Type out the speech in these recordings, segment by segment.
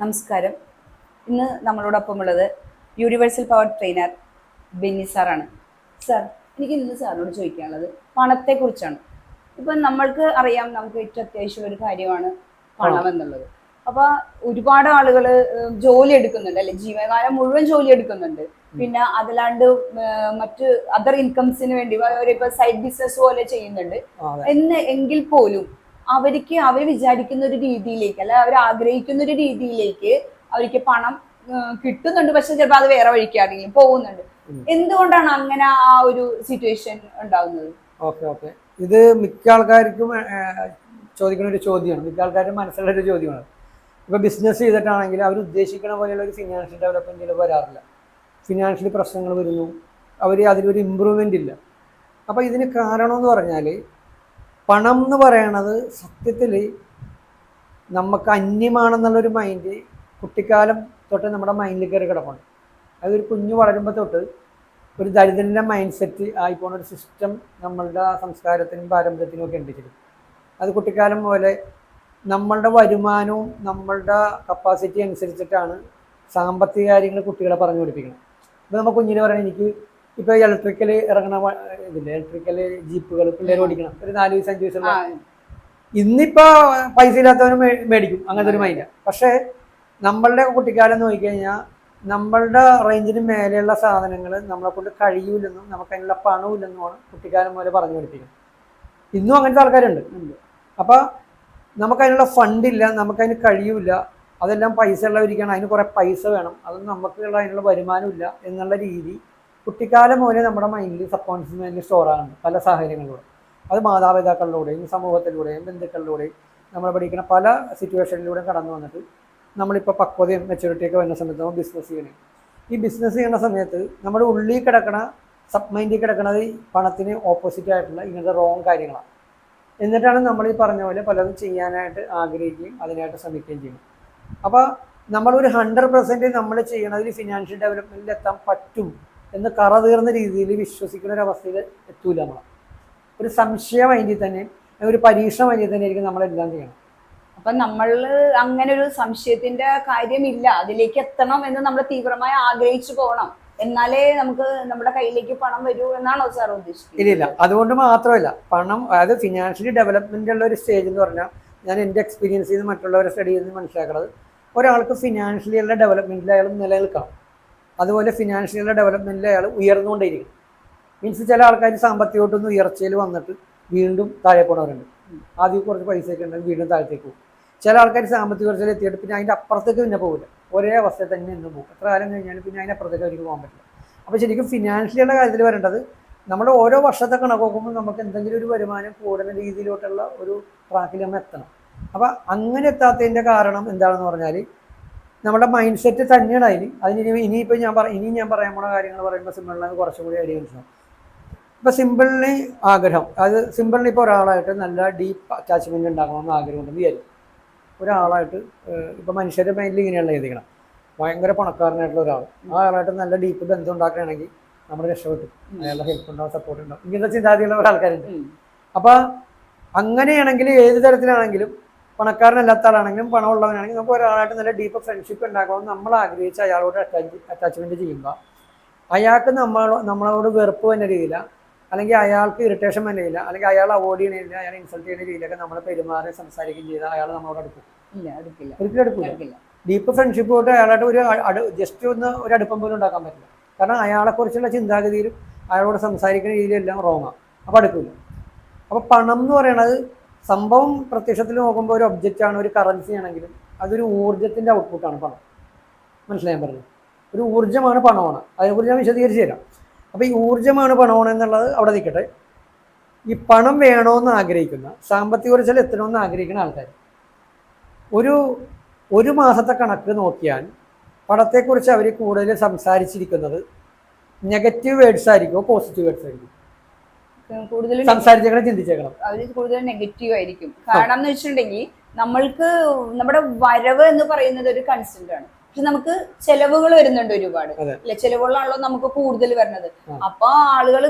നമസ്കാരം. ഇന്ന് നമ്മളോടൊപ്പമുള്ളത് universal power trainer Benny സാറാണ്. സാർ, എനിക്ക് ഇന്ന് സാറിനോട് ചോദിക്കാനുള്ളത് പണത്തെക്കുറിച്ചാണ്. ഇപ്പം നമ്മൾക്ക് അറിയാം, നമുക്ക് ഏറ്റവും അത്യാവശ്യമുള്ള ഒരു കാര്യമാണ് പണം എന്നുള്ളത്. അപ്പൊ ഒരുപാട് ആളുകൾ ജോലി എടുക്കുന്നുണ്ട് അല്ലെ, ജീവകാലം മുഴുവൻ ജോലി എടുക്കുന്നുണ്ട്. പിന്നെ അതല്ലാണ്ട് മറ്റ് അതർ ഇൻകംസിന് വേണ്ടി അവരിപ്പോ സൈഡ് ബിസിനസ് പോലെ ചെയ്യുന്നുണ്ട്. എങ്കിൽ പോലും അവർ വിചാരിക്കുന്ന ഒരു രീതിയിലേക്ക്, അല്ല അവർ ആഗ്രഹിക്കുന്ന ഒരു രീതിയിലേക്ക് അവർക്ക് പണം കിട്ടുന്നുണ്ട്. പക്ഷെ ചിലപ്പോൾ അത് വേറെ വഴിക്കാണെങ്കിലും പോകുന്നുണ്ട്. എന്തുകൊണ്ടാണ് അങ്ങനെ ആ ഒരു സിറ്റുവേഷൻ ഉണ്ടാവുന്നത്? ഓക്കെ ഓക്കെ ഇത് മിക്ക ആൾക്കാർക്കും ചോദിക്കുന്ന ഒരു ചോദ്യമാണ്. മിക്ക ആൾക്കാരും മനസ്സിലുള്ള ഒരു ചോദ്യമാണ്. ഇപ്പോൾ ബിസിനസ് ചെയ്തിട്ടാണെങ്കിൽ അവർ ഉദ്ദേശിക്കുന്ന പോലെയുള്ള ഒരു ഫിനാൻഷ്യൽ ഡെവലപ്മെന്റ് ചിലപ്പോൾ വരാറില്ല. ഫിനാൻഷ്യലി പ്രശ്നങ്ങൾ വരുന്നു, അതിലൊരു ഇമ്പ്രൂവ്മെൻ്റ് ഇല്ല. അപ്പോൾ ഇതിന് കാരണം എന്ന് പറഞ്ഞാൽ, പണം എന്ന് പറയണത് സത്യത്തിൽ നമുക്ക് അന്യമാണെന്നുള്ളൊരു മൈൻഡ് കുട്ടിക്കാലം തൊട്ട് നമ്മുടെ മൈൻഡിൽ കയറി കിടപ്പുണ്ട്. അതൊരു കുഞ്ഞു വളരുമ്പോൾ തൊട്ട് ഒരു ദരിദ്രൻ്റെ മൈൻഡ് സെറ്റ് ആയിപ്പോണ ഒരു സിസ്റ്റം നമ്മളുടെ സംസ്കാരത്തിനും പാരമ്പര്യത്തിനും ഒക്കെ ഉണ്ട്. അത് കുട്ടിക്കാലം പോലെ നമ്മളുടെ വരുമാനവും നമ്മളുടെ കപ്പാസിറ്റി അനുസരിച്ചിട്ടാണ് സാമ്പത്തിക കാര്യങ്ങൾ കുട്ടികളെ പറഞ്ഞു പഠിപ്പിക്കണം. ഇപ്പോൾ നമ്മൾ കുഞ്ഞിന് പറയണം, എനിക്ക് ഇപ്പോൾ ഇലക്ട്രിക്കൽ ഇറങ്ങണ ഇതില്ലേ, ഇലക്ട്രിക്കൽ ജീപ്പുകൾ പിള്ളേർ ഓടിക്കണം, ഒരു 4 വയസ്സ് 5 വയസ്സുള്ള. ഇന്നിപ്പോൾ പൈസ ഇല്ലാത്തവനും മേടിക്കും, അങ്ങനത്തെ ഒരു മൈൻഡ്. പക്ഷേ നമ്മളുടെ കുട്ടിക്കാലം നോക്കിക്കഴിഞ്ഞാൽ നമ്മളുടെ റേഞ്ചിന് മേലെയുള്ള സാധനങ്ങൾ നമ്മളെ കൊണ്ട് കഴിയൂലെന്നും നമുക്ക് അതിനുള്ള പണമില്ലെന്നുമാണ് കുട്ടിക്കാലം പോലെ പറഞ്ഞു പഠിപ്പിക്കുന്നത്. ഇന്നും അങ്ങനത്തെ ആൾക്കാരുണ്ട്. അപ്പോൾ നമുക്കതിനുള്ള ഫണ്ടില്ല, നമുക്കതിന് കഴിയൂല, അതെല്ലാം പൈസ ഉള്ളവരിക്കണം, അതിന് കുറേ പൈസ വേണം, അതൊന്നും നമുക്കുള്ള അതിനുള്ള വരുമാനമില്ല എന്നുള്ള രീതി കുട്ടിക്കാലം പോലെ നമ്മുടെ മൈൻഡിൽ സബ് കോൺഷ്യസ് മൈൻഡിൽ സ്റ്റോറാണ് പല സാഹചര്യങ്ങളിലൂടെ. അത് മാതാപിതാക്കളിലൂടെയും സമൂഹത്തിലൂടെയും ബന്ധുക്കളിലൂടെയും നമ്മൾ പഠിക്കുന്ന പല സിറ്റുവേഷനിലൂടെയും കടന്നു വന്നിട്ട് നമ്മളിപ്പോൾ പക്വതയും മെച്യൂരിറ്റിയൊക്കെ വരുന്ന സമയത്ത് നമ്മൾ ബിസിനസ് ചെയ്യണം. ഈ ബിസിനസ് ചെയ്യുന്ന സമയത്ത് നമ്മുടെ ഉള്ളിൽ കിടക്കണ സബ് മൈൻഡിൽ കിടക്കണത് പണത്തിന് ഓപ്പോസിറ്റ് ആയിട്ടുള്ള ഇങ്ങനത്തെ റോങ് കാര്യങ്ങളാണ്. എന്നിട്ടാണ് നമ്മൾ ഈ പറഞ്ഞ പോലെ പലതും ചെയ്യാനായിട്ട് ആഗ്രഹിക്കുകയും അതിനായിട്ട് ശ്രമിക്കുകയും ചെയ്യും. അപ്പോൾ നമ്മളൊരു 100% നമ്മൾ ചെയ്യണതിൽ ഫിനാൻഷ്യൽ ഡെവലപ്മെൻറ്റിൽ എത്താൻ പറ്റും എന്ന് കറതീർന്ന രീതിയിൽ വിശ്വസിക്കുന്ന ഒരു അവസ്ഥയിൽ എത്തൂല. നമ്മൾ ഒരു സംശയ മൈൻഡിൽ തന്നെ, ഒരു പരീക്ഷ മൈൻഡിൽ തന്നെ ആയിരിക്കും നമ്മളെല്ലാം ചെയ്യണം. അപ്പൊ നമ്മൾ അങ്ങനെ ഒരു സംശയത്തിന്റെ കാര്യമില്ല, അതിലേക്ക് എത്തണം എന്ന് നമ്മൾ തീവ്രമായി ആഗ്രഹിച്ചു പോകണം, എന്നാലേ നമുക്ക് നമ്മുടെ കയ്യിലേക്ക് പണം വരൂ എന്നാണോ സാർ ഉദ്ദേശിക്കുന്നത്? ഇല്ല, അതുകൊണ്ട് മാത്രമല്ല. പണം, അതായത് ഫിനാൻഷ്യലി ഡെവലപ്മെന്റ് ഉള്ള ഒരു സ്റ്റേജ് എന്ന് പറഞ്ഞാൽ, ഞാൻ എൻ്റെ എക്സ്പീരിയൻസിൽ നിന്ന് മറ്റുള്ളവരെ സ്റ്റഡി ചെയ്ത് മനസ്സിലാക്കുന്നത്, ഒരാൾക്ക് ഫിനാൻഷ്യലി ഉള്ള ഡെവലപ്മെന്റിൽ അയാൾ നിലനിൽക്കണം, അതുപോലെ ഫിനാൻഷ്യലി ഉള്ള ഡെവലപ്മെന്റിൽ അയാൾ ഉയർന്നുകൊണ്ടേയിരിക്കും. മീൻസ് ചില ആൾക്കാർ സാമ്പത്തികമായിട്ടൊന്ന് ഉയർച്ചയിൽ വന്നിട്ട് വീണ്ടും താഴെ പോണവരുണ്ട്. ആദ്യം കുറച്ച് പൈസയൊക്കെ ഉണ്ടെങ്കിൽ വീണ്ടും താഴത്തേക്ക് പോകും. ചില ആൾക്കാർ സാമ്പത്തിക ഉയർച്ചയിൽ എത്തിയിട്ട് പിന്നെ അതിൻ്റെ അപ്പുറത്തേക്ക് പിന്നെ പോകില്ല, ഒരേ അവസ്ഥയിൽ തന്നെ ഇന്നും പോകും. എത്ര കാലം കഴിഞ്ഞാലും പിന്നെ അതിനപ്പുറത്തേക്ക് അവർക്ക് പോകാൻ പറ്റില്ല. അപ്പോൾ ശരിക്കും ഫിനാൻഷ്യലിയുടെ കാര്യത്തിൽ വരേണ്ടത്, നമ്മൾ ഓരോ വർഷത്തെ കണക്ക് നോക്കുമ്പോൾ നമുക്ക് എന്തെങ്കിലും ഒരു വരുമാനം കൂടുന്ന രീതിയിലോട്ടുള്ള ഒരു ട്രാക്കിൽ നമ്മൾ എത്തണം. അപ്പോൾ അങ്ങനെ എത്താത്തതിൻ്റെ കാരണം എന്താണെന്ന് പറഞ്ഞാൽ, നമ്മുടെ മൈൻഡ് സെറ്റ് തന്നെയാണ് അതിന് ഇനിയിപ്പോൾ ഞാൻ പറയാൻ പോണ കാര്യങ്ങൾ പറയുമ്പോൾ സിമ്പിളിന് കുറച്ചും കൂടി ഐഡിയ മനസ്സിലാവും. ഇപ്പോൾ സിമ്പിളിന് ആഗ്രഹം, അത് സിമ്പിളിന് ഇപ്പോൾ ഒരാളായിട്ട് നല്ല ഡീപ്പ് അറ്റാച്ച്മെൻറ്റ് ഉണ്ടാക്കണമെന്ന് ആഗ്രഹമുണ്ടെന്ന് വിചാരിക്കും. ഒരാളായിട്ട് ഇപ്പോൾ മനുഷ്യരുടെ മൈൻഡിൽ ഇങ്ങനെയുള്ള എഴുതിക്കണം, ഭയങ്കര പണക്കാരനായിട്ടുള്ള ഒരാൾ, ആ ആളായിട്ട് നല്ല ഡീപ്പ് ബന്ധം ഉണ്ടാക്കുകയാണെങ്കിൽ നമ്മൾ രക്ഷപ്പെട്ടു, അയാളുടെ ഹെൽപ്പ് ഉണ്ടാവും, സപ്പോർട്ട് ഉണ്ടാവും, ഇങ്ങനത്തെ ചിന്താഗതിയുള്ള ആൾക്കാരുണ്ട്. അപ്പോൾ അങ്ങനെയാണെങ്കിൽ ഏത് തരത്തിലാണെങ്കിലും, പണക്കാരനല്ലാത്ത ആളാണെങ്കിലും പണമുള്ളവനാണെങ്കിലും, നമുക്ക് ഒരാളായിട്ട് നല്ല ഡീപ്പ് ഫ്രണ്ട്ഷിപ്പ് ഉണ്ടാക്കണമെന്ന് നമ്മൾ ആഗ്രഹിച്ച് അയാളോട് അറ്റാച്ച്മെൻറ്റ് ചെയ്യുമ്പോൾ അയാൾക്ക് നമ്മളോട് വെറുപ്പ് വന്ന രീതിയില, അല്ലെങ്കിൽ അയാൾക്ക് ഇറിറ്റേഷൻ വന്ന രീതിയില, അല്ലെങ്കിൽ അയാൾ അവോയ്ഡ് ചെയ്യുന്ന രീതിയില, അയാൾ ഇൻസൾട്ട് ചെയ്യുന്ന രീതിയിലൊക്കെ നമ്മൾ പെരുമാറി സംസാരിക്കുകയും ചെയ്താൽ അയാൾ നമ്മളോട് അടുക്കും? ഒരിക്കലും അടുക്കില്ല. ഡീപ്പ് ഫ്രണ്ട്ഷിപ്പ് തൊട്ട് അയാളായിട്ട് ജസ്റ്റ് ഒരു അടുപ്പം പോലും ഉണ്ടാക്കാൻ പറ്റില്ല. കാരണം അയാളെക്കുറിച്ചുള്ള ചിന്താഗതിയിലും അയാളോട് സംസാരിക്കുന്ന രീതിയിലെല്ലാം റോങ്ങാണ്. അപ്പോൾ അടുക്കില്ല. അപ്പോൾ പണം എന്ന് പറയണത് സംഭവം പ്രത്യക്ഷത്തിൽ നോക്കുമ്പോൾ ഒരു ഒബ്ജക്റ്റാണ്, ഒരു കറൻസി ആണെങ്കിലും അതൊരു ഊർജ്ജത്തിൻ്റെ ഔട്ട്പുട്ടാണ് പണം. മനസ്സിലാക്കാൻ പറഞ്ഞത്? ഒരു ഊർജ്ജമാണ് പണമാണ്. അതിനെക്കുറിച്ച് ഞാൻ വിശദീകരിച്ച് തരാം. അപ്പോൾ ഈ ഊർജ്ജമാണ് പണമാണ് എന്നുള്ളത് അവിടെ നിൽക്കട്ടെ. ഈ പണം വേണമെന്ന് ആഗ്രഹിക്കുന്ന, സാമ്പത്തിക ഉയർച്ചയിൽ എത്തണമെന്ന് ആഗ്രഹിക്കുന്ന ആൾക്കാർ ഒരു മാസത്തെ കണക്ക് നോക്കിയാൽ പണത്തെക്കുറിച്ച് അവർ കൂടുതൽ സംസാരിച്ചിരിക്കുന്നത് നെഗറ്റീവ് വേർഡ്സ് ആയിരിക്കുമോ പോസിറ്റീവ് വേർഡ്സ് ആയിരിക്കും? കൂടുതൽ സംസാരിച്ചേക്കണം, ചിന്തിച്ചേക്കണം. അവർ കൂടുതൽ നെഗറ്റീവ് ആയിരിക്കും. കാരണം എന്ന് വെച്ചിട്ടുണ്ടെങ്കിൽ, നമ്മൾക്ക് നമ്മുടെ വരവ് എന്ന് പറയുന്നത് ഒരു കൺസ്റ്റന്റ് ആണ്, പക്ഷെ നമുക്ക് ചെലവുകൾ വരുന്നുണ്ട് ഒരുപാട് അല്ലെ. ചെലവുകളാണല്ലോ നമുക്ക് കൂടുതൽ വരുന്നത്. അപ്പൊ ആളുകൾ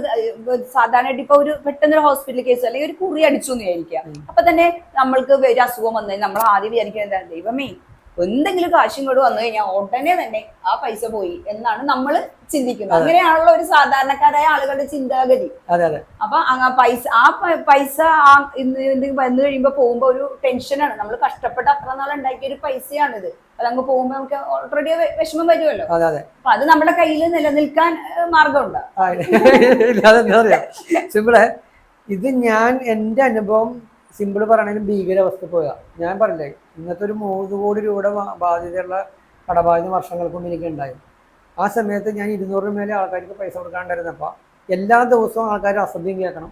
സാധാരണയായിട്ട് ഇപ്പൊ ഒരു പെട്ടെന്നൊരു ഹോസ്പിറ്റൽ കേസ് അല്ലെങ്കിൽ ഒരു കുറി അടിച്ചു എന്ന് വിചാരിക്കുക, അപ്പൊ തന്നെ നമ്മൾക്ക് ഒരു അസുഖം വന്നത് നമ്മൾ ആദ്യം വിചാരിക്കുന്നത് എന്താണ്, ദൈവമേ എന്തെങ്കിലും കാശും കൂടെ വന്നു കഴിഞ്ഞാൽ ഉടനെ തന്നെ ആ പൈസ പോയി എന്നാണ് നമ്മൾ ചിന്തിക്കുന്നത്. അങ്ങനെയാണല്ലോ ഒരു സാധാരണക്കാരായ ആളുകളുടെ ചിന്താഗതി. അതെ അതെ. അപ്പൊ പൈസ വന്നു കഴിയുമ്പോ പോകുമ്പോ ഒരു ടെൻഷനാണ്. നമ്മൾ കഷ്ടപ്പെട്ട് അത്ര നാൾ ഉണ്ടാക്കിയ ഒരു പൈസയാണിത്. അതങ്ങ് പോകുമ്പോ നമുക്ക് ഓൾറെഡി വിഷമം വരുമല്ലോ. അപ്പൊ അത് നമ്മുടെ കയ്യിൽ നിലനിൽക്കാൻ മാർഗമുണ്ടോ? സിമ്പിള്. ഇത് ഞാൻ എൻ്റെ അനുഭവം സിമ്പിൾ പറയണതിന് ഭീകരാവസ്ഥ പോയാ. ഞാൻ പറഞ്ഞില്ലേ, ഇന്നത്തെ ഒരു 3 കോടി രൂപയുടെ ബാധ്യതയുള്ള കടബാധ്യത വർഷങ്ങൾക്ക് മുമ്പ് എനിക്ക് ഉണ്ടായി. ആ സമയത്ത് ഞാൻ 200 മേലെ ആൾക്കാർക്ക് പൈസ കൊടുക്കാണ്ടായിരുന്നപ്പോൾ എല്ലാ ദിവസവും ആൾക്കാർ അസഭ്യം കേൾക്കണം.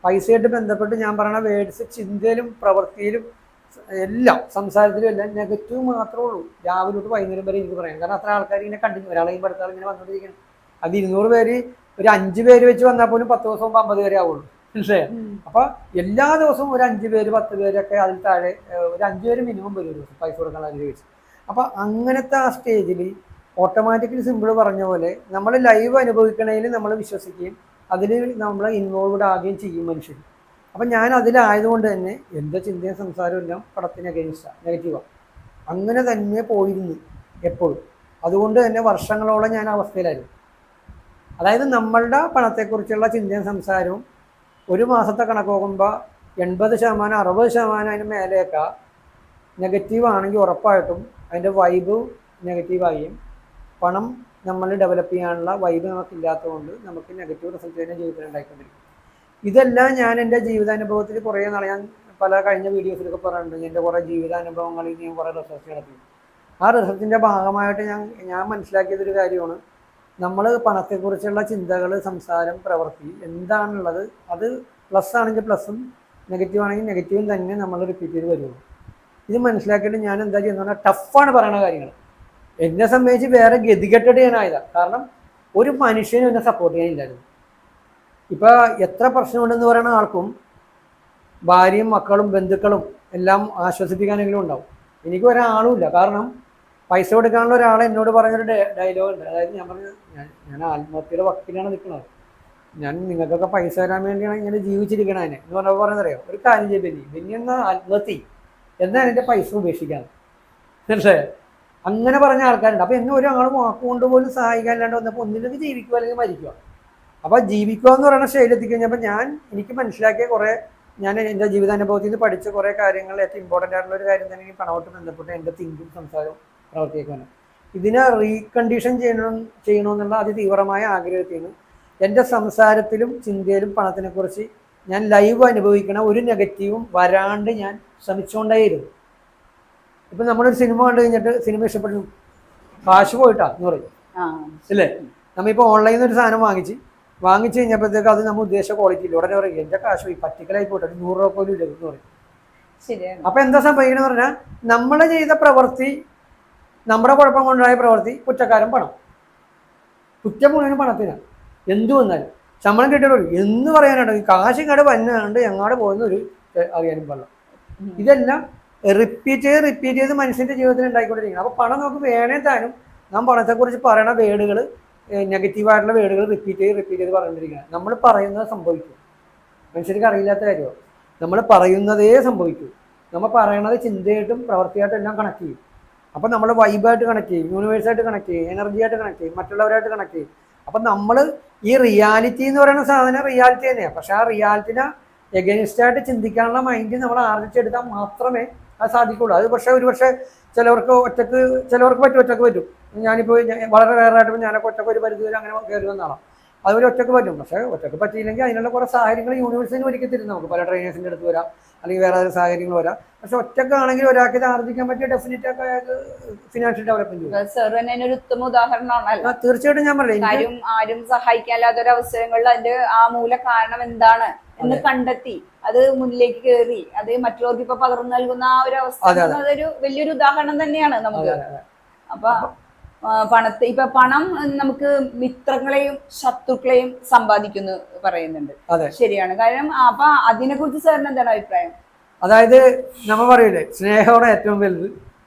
പൈസയായിട്ട് ബന്ധപ്പെട്ട് ഞാൻ പറയുന്ന വേർഡ്സ് ചിന്തയിലും പ്രവൃത്തിയിലും എല്ലാം സംസാരത്തിലും എല്ലാം നെഗറ്റീവ് മാത്രമേ ഉള്ളൂ. രാവിലെ തൊട്ട് വൈകുന്നേരം വരെ എനിക്ക് പറയാം. കാരണം അത്ര ആൾക്കാർ ഇങ്ങനെ കണ്ടിന്യൂ, ഒരാളെയും അടുത്ത ആൾ ഇങ്ങനെ വന്നുകൊണ്ടിരിക്കണം. അത് 200 പേര് ഒരു 5 പേര് വെച്ച് വന്നാൽ പോലും 10 ദിവസം 50 പേരെ ആവുള്ളൂ. മനസ്സിലായോ? അപ്പൊ എല്ലാ ദിവസവും ഒരു 5 പേര് 10 പേരൊക്കെ അതിൽ താഴെ ഒരു 5 പേര് മിനിമം വരും ഒരു ദിവസം പൈസ കൊടുക്കാൻ അതിൽ വെച്ച്. അപ്പൊ അങ്ങനത്തെ ആ സ്റ്റേജിൽ ഓട്ടോമാറ്റിക്കലി സിമ്പിൾ പറഞ്ഞ പോലെ നമ്മൾ ലൈവ് അനുഭവിക്കണതിൽ നമ്മൾ വിശ്വസിക്കുകയും അതിൽ നമ്മൾ ഇൻവോൾവ്ഡ് ആകുകയും ചെയ്യും മനുഷ്യർ. അപ്പം ഞാൻ അതിലായതുകൊണ്ട് തന്നെ എൻ്റെ ചിന്തയും സംസാരവും എല്ലാം പടത്തിന് അഗെയിൻസ്റ്റാണ്, നെഗറ്റീവാണ്. അങ്ങനെ തന്നെ പോയിരുന്നു എപ്പോഴും. അതുകൊണ്ട് തന്നെ വർഷങ്ങളോളം ഞാൻ അവസ്ഥയിലായിരുന്നു. അതായത് നമ്മളുടെ പണത്തെക്കുറിച്ചുള്ള ചിന്തയും സംസാരവും ഒരു മാസത്തെ കണക്ക് നോക്കുമ്പോൾ 80% 60% അതിന് മേലെയൊക്കെ നെഗറ്റീവ് ആണെങ്കിൽ ഉറപ്പായിട്ടും അതിൻ്റെ വൈബ് നെഗറ്റീവായും പണം നമ്മൾ ഡെവലപ്പ് ചെയ്യാനുള്ള വൈബ് നമുക്കില്ലാത്തതുകൊണ്ട് നമുക്ക് നെഗറ്റീവ് റിസൾട്ട് തന്നെ ജീവിതത്തിൽ ഉണ്ടായിക്കൊണ്ടിരിക്കും. ഇതെല്ലാം ഞാൻ എൻ്റെ ജീവിതാനുഭവത്തിൽ കുറേ നാളെ ഞാൻ പല കഴിഞ്ഞ വീഡിയോസിലൊക്കെ പറഞ്ഞിട്ടുണ്ട്. എൻ്റെ കുറേ ജീവിതാനുഭവങ്ങളിൽ ഞാൻ കുറേ റിസർച്ച് നടത്തി. ആ റിസർച്ചിൻ്റെ ഭാഗമായിട്ട് ഞാൻ മനസ്സിലാക്കിയതൊരു കാര്യമാണ്, നമ്മൾ പണത്തെക്കുറിച്ചുള്ള ചിന്തകൾ, സംസാരം, പ്രവൃത്തി എന്താണുള്ളത് അത് പ്ലസ് ആണെങ്കിൽ പ്ലസും നെഗറ്റീവ് ആണെങ്കിൽ നെഗറ്റീവും തന്നെ നമ്മൾ റിപ്പീറ്റ് ചെയ്ത് വരുള്ളൂ. ഇത് മനസ്സിലാക്കിയിട്ട് ഞാൻ എന്താ ചെയ്യുന്നത് പറഞ്ഞാൽ ടഫാണ് പറയുന്ന കാര്യങ്ങൾ. എന്നെ സംബന്ധിച്ച് വേറെ ഗതികെട്ടിട്ട് ഞാനായതാണ്. കാരണം ഒരു മനുഷ്യനും എന്നെ സപ്പോർട്ട് ചെയ്യാനില്ലായിരുന്നു. ഇപ്പം എത്ര പ്രശ്നമുണ്ടെന്ന് പറയുന്ന ആൾക്കും ഭാര്യയും മക്കളും ബന്ധുക്കളും എല്ലാം ആശ്വസിപ്പിക്കാനെങ്കിലും ഉണ്ടാവും. എനിക്ക് ഒരാളുമില്ല. കാരണം പൈസ കൊടുക്കാനുള്ള ഒരാൾ എന്നോട് പറഞ്ഞൊരു ഡയലോഗ് ഉണ്ട്. അതായത് ഞാൻ പറഞ്ഞു, ഞാൻ ആത്മഹത്യയുടെ വക്കിലാണ് നിൽക്കുന്നത്, ഞാൻ നിങ്ങൾക്കൊക്കെ പൈസ തരാൻ വേണ്ടിയാണ് ഇങ്ങനെ ജീവിച്ചിരിക്കണേ എന്ന് പറഞ്ഞപ്പോൾ പറയുന്നറിയോ, ഒരു കാര്യം ചെയ്യും ബെന്നി എന്നാൽ ആത്മഹത്യ എന്നാൽ എൻ്റെ പൈസ ഉപേക്ഷിക്കാതെ. മനസ്സിലായോ? അങ്ങനെ പറഞ്ഞ ആൾക്കാരുണ്ട്. അപ്പോൾ എന്നെ ഒരാൾ വാക്കുകൊണ്ട് പോലും സഹായിക്കാനില്ലാണ്ട് വന്നപ്പോൾ ഒന്നില്ലെങ്കിൽ ജീവിക്കുക അല്ലെങ്കിൽ മരിക്കുക. അപ്പോൾ ജീവിക്കുക എന്ന് പറയുന്ന ശൈലി എത്തിക്കഴിഞ്ഞപ്പോൾ എനിക്ക് മനസ്സിലാക്കിയ കുറേ, ഞാൻ എൻ്റെ ജീവിതാനുഭവത്തിൽ നിന്ന് പഠിച്ച കുറേ കാര്യങ്ങൾ ഏറ്റവും ഇമ്പോർട്ടൻ്റ് ആയിട്ടുള്ള ഒരു കാര്യം തന്നെ പണമായിട്ട് ബന്ധപ്പെട്ട് എൻ്റെ തിങ്കും സംസാരവും പ്രവർത്തിക്കാനും ഇതിനെ റീകണ്ടീഷൻ ചെയ്യണമെന്നുള്ള അതിതീവ്രമായ ആഗ്രഹത്തിൽ നിന്ന് എൻ്റെ സംസാരത്തിലും ചിന്തയിലും പണത്തിനെക്കുറിച്ച് ഞാൻ ലൈവ് അനുഭവിക്കണ ഒരു നെഗറ്റീവും വരാണ്ട് ഞാൻ ശ്രമിച്ചുകൊണ്ടേയിരുന്നു. ഇപ്പം നമ്മളൊരു സിനിമ കണ്ടു കഴിഞ്ഞിട്ട് സിനിമ ഇഷ്ടപ്പെട്ടു, കാശ് പോയിട്ടാ എന്ന് പറയും അല്ലേ? നമ്മളിപ്പോൾ ഓൺലൈനിൽ നിന്ന് ഒരു സാധനം വാങ്ങിച്ച് കഴിഞ്ഞപ്പോഴത്തേക്ക് അത് നമ്മൾ ഉദ്ദേശിച്ച ക്വാളിറ്റി ഇല്ല. ഉടനെ പറയും എൻ്റെ കാശ് പോയി, പറ്റിക്കലായി പോട്ടെ, 100 രൂപ പോലും ഇല്ല എന്ന് പറയും. അപ്പം എന്താ സംഭവിക്കണമെന്ന് പറഞ്ഞാൽ നമ്മൾ ചെയ്ത പ്രവൃത്തി, നമ്മുടെ കുഴപ്പം കൊണ്ടുണ്ടായ പ്രവൃത്തി കുറ്റക്കാരൻ പണം, കുറ്റം മുഴുവൻ പണത്തിനാണ്. എന്തു വന്നാലും ശമ്പളം കിട്ടിയോ എന്ന് പറയാനായിട്ട് കാശ് ഇങ്ങോട്ട് വന്നാണ്ട് എങ്ങോട്ട് പോകുന്ന ഒരു അറിയാനും പാടില്ല. ഇതെല്ലാം റിപ്പീറ്റ് ചെയ്ത് മനുഷ്യൻ്റെ ജീവിതത്തിൽ ഉണ്ടായിക്കൊണ്ടിരിക്കണം. അപ്പോൾ പണം നമുക്ക് വേണേ താനും നാം പണത്തെക്കുറിച്ച് പറയണ വേർഡുകൾ, നെഗറ്റീവായിട്ടുള്ള വേർഡുകൾ റിപ്പീറ്റ് ചെയ്ത് പറഞ്ഞുകൊണ്ടിരിക്കണം. നമ്മൾ പറയുന്നത് സംഭവിക്കും. മനുഷ്യർക്ക് അറിയില്ലാത്ത കാര്യമാണ്. നമ്മൾ പറയുന്നതേ സംഭവിക്കൂ. നമ്മൾ പറയണത് ചിന്തയായിട്ടും പ്രവൃത്തിയായിട്ടും എല്ലാം കണക്ട് ചെയ്യും. അപ്പം നമ്മൾ വൈബായിട്ട് കണക്ട് ചെയ്യും, യൂണിവേഴ്സായിട്ട് കണക്ട് ചെയ്യും, എനർജിയായിട്ട് കണക്ട് ചെയ്യും, മറ്റുള്ളവരായിട്ട് കണക്ട് ചെയ്യും. അപ്പം നമ്മൾ ഈ റിയാലിറ്റി എന്ന് പറയുന്ന സാധനം റിയാലിറ്റി തന്നെയാണ്. പക്ഷെ ആ റിയാലിറ്റിനെ എഗൈൻസ്റ്റായിട്ട് ചിന്തിക്കാനുള്ള മൈൻഡ് നമ്മൾ ആർജിച്ചെടുത്താൽ മാത്രമേ അത് സാധിക്കുള്ളൂ. അത് ഒരുപക്ഷെ ചിലവർക്ക് ഒറ്റക്ക് പറ്റും. ഞാനിപ്പോൾ വളരെ റെയറായിട്ട് ഞാനൊക്കെ ഒറ്റക്ക് ഒരു പരിധി വരെ അങ്ങനെ കയറി വന്നാണ്. അതുപോലെ ഒറ്റക്ക് പറ്റും. പക്ഷേ ഒറ്റക്ക് പറ്റിയില്ലെങ്കിൽ അതിനുള്ള കുറേ സാഹചര്യങ്ങൾ യൂണിവേഴ്സിന് ഒരുക്കി തരും. നമുക്ക് പല ട്രെയിനേഴ്സിൻ്റെ അടുത്ത് വരാം, അല്ലെങ്കിൽ വേറെ സാഹചര്യങ്ങൾ വരാം. പക്ഷെ ഒറ്റക്കാണെങ്കിൽ ഒരാൾക്ക് ഇത് ആർജിക്കാൻ പറ്റിയ ഡെഫിനറ്റ് ഒക്കെ അയാൾക്ക് ഫിനാൻഷ്യൽ ഡെവലപ്മെന്റ് ഒരു ഉത്തമ ഉദാഹരണമാണല്ലോ. തീർച്ചയായിട്ടും ഞാൻ പറയും, ആരും സഹായിക്കാല്ലാത്തൊരു അവസരങ്ങളിൽ അതിന്റെ ആ മൂല കാരണം എന്താണ് എന്ന് കണ്ടെത്തി അത് മുന്നിലേക്ക് കയറി അത് മറ്റുള്ളവർക്ക് ഇപ്പൊ പകർന്നു നൽകുന്ന ആ ഒരു അവസ്ഥ അതൊരു വലിയൊരു ഉദാഹരണം തന്നെയാണ് നമുക്ക്. അപ്പൊ പണം നമുക്ക് മിത്രങ്ങളെയും ശത്രുക്കളെയും സമ്പാദിക്കുന്നു പറയുന്നുണ്ട്. ശരിയാണ്. കാരണം അപ്പൊ അതിനെ കുറിച്ച് സാറിന് എന്താണ് അഭിപ്രായം? അതായത് നമ്മൾ പറയില്ലേ, സ്നേഹമാണ് ഏറ്റവും വലുത്,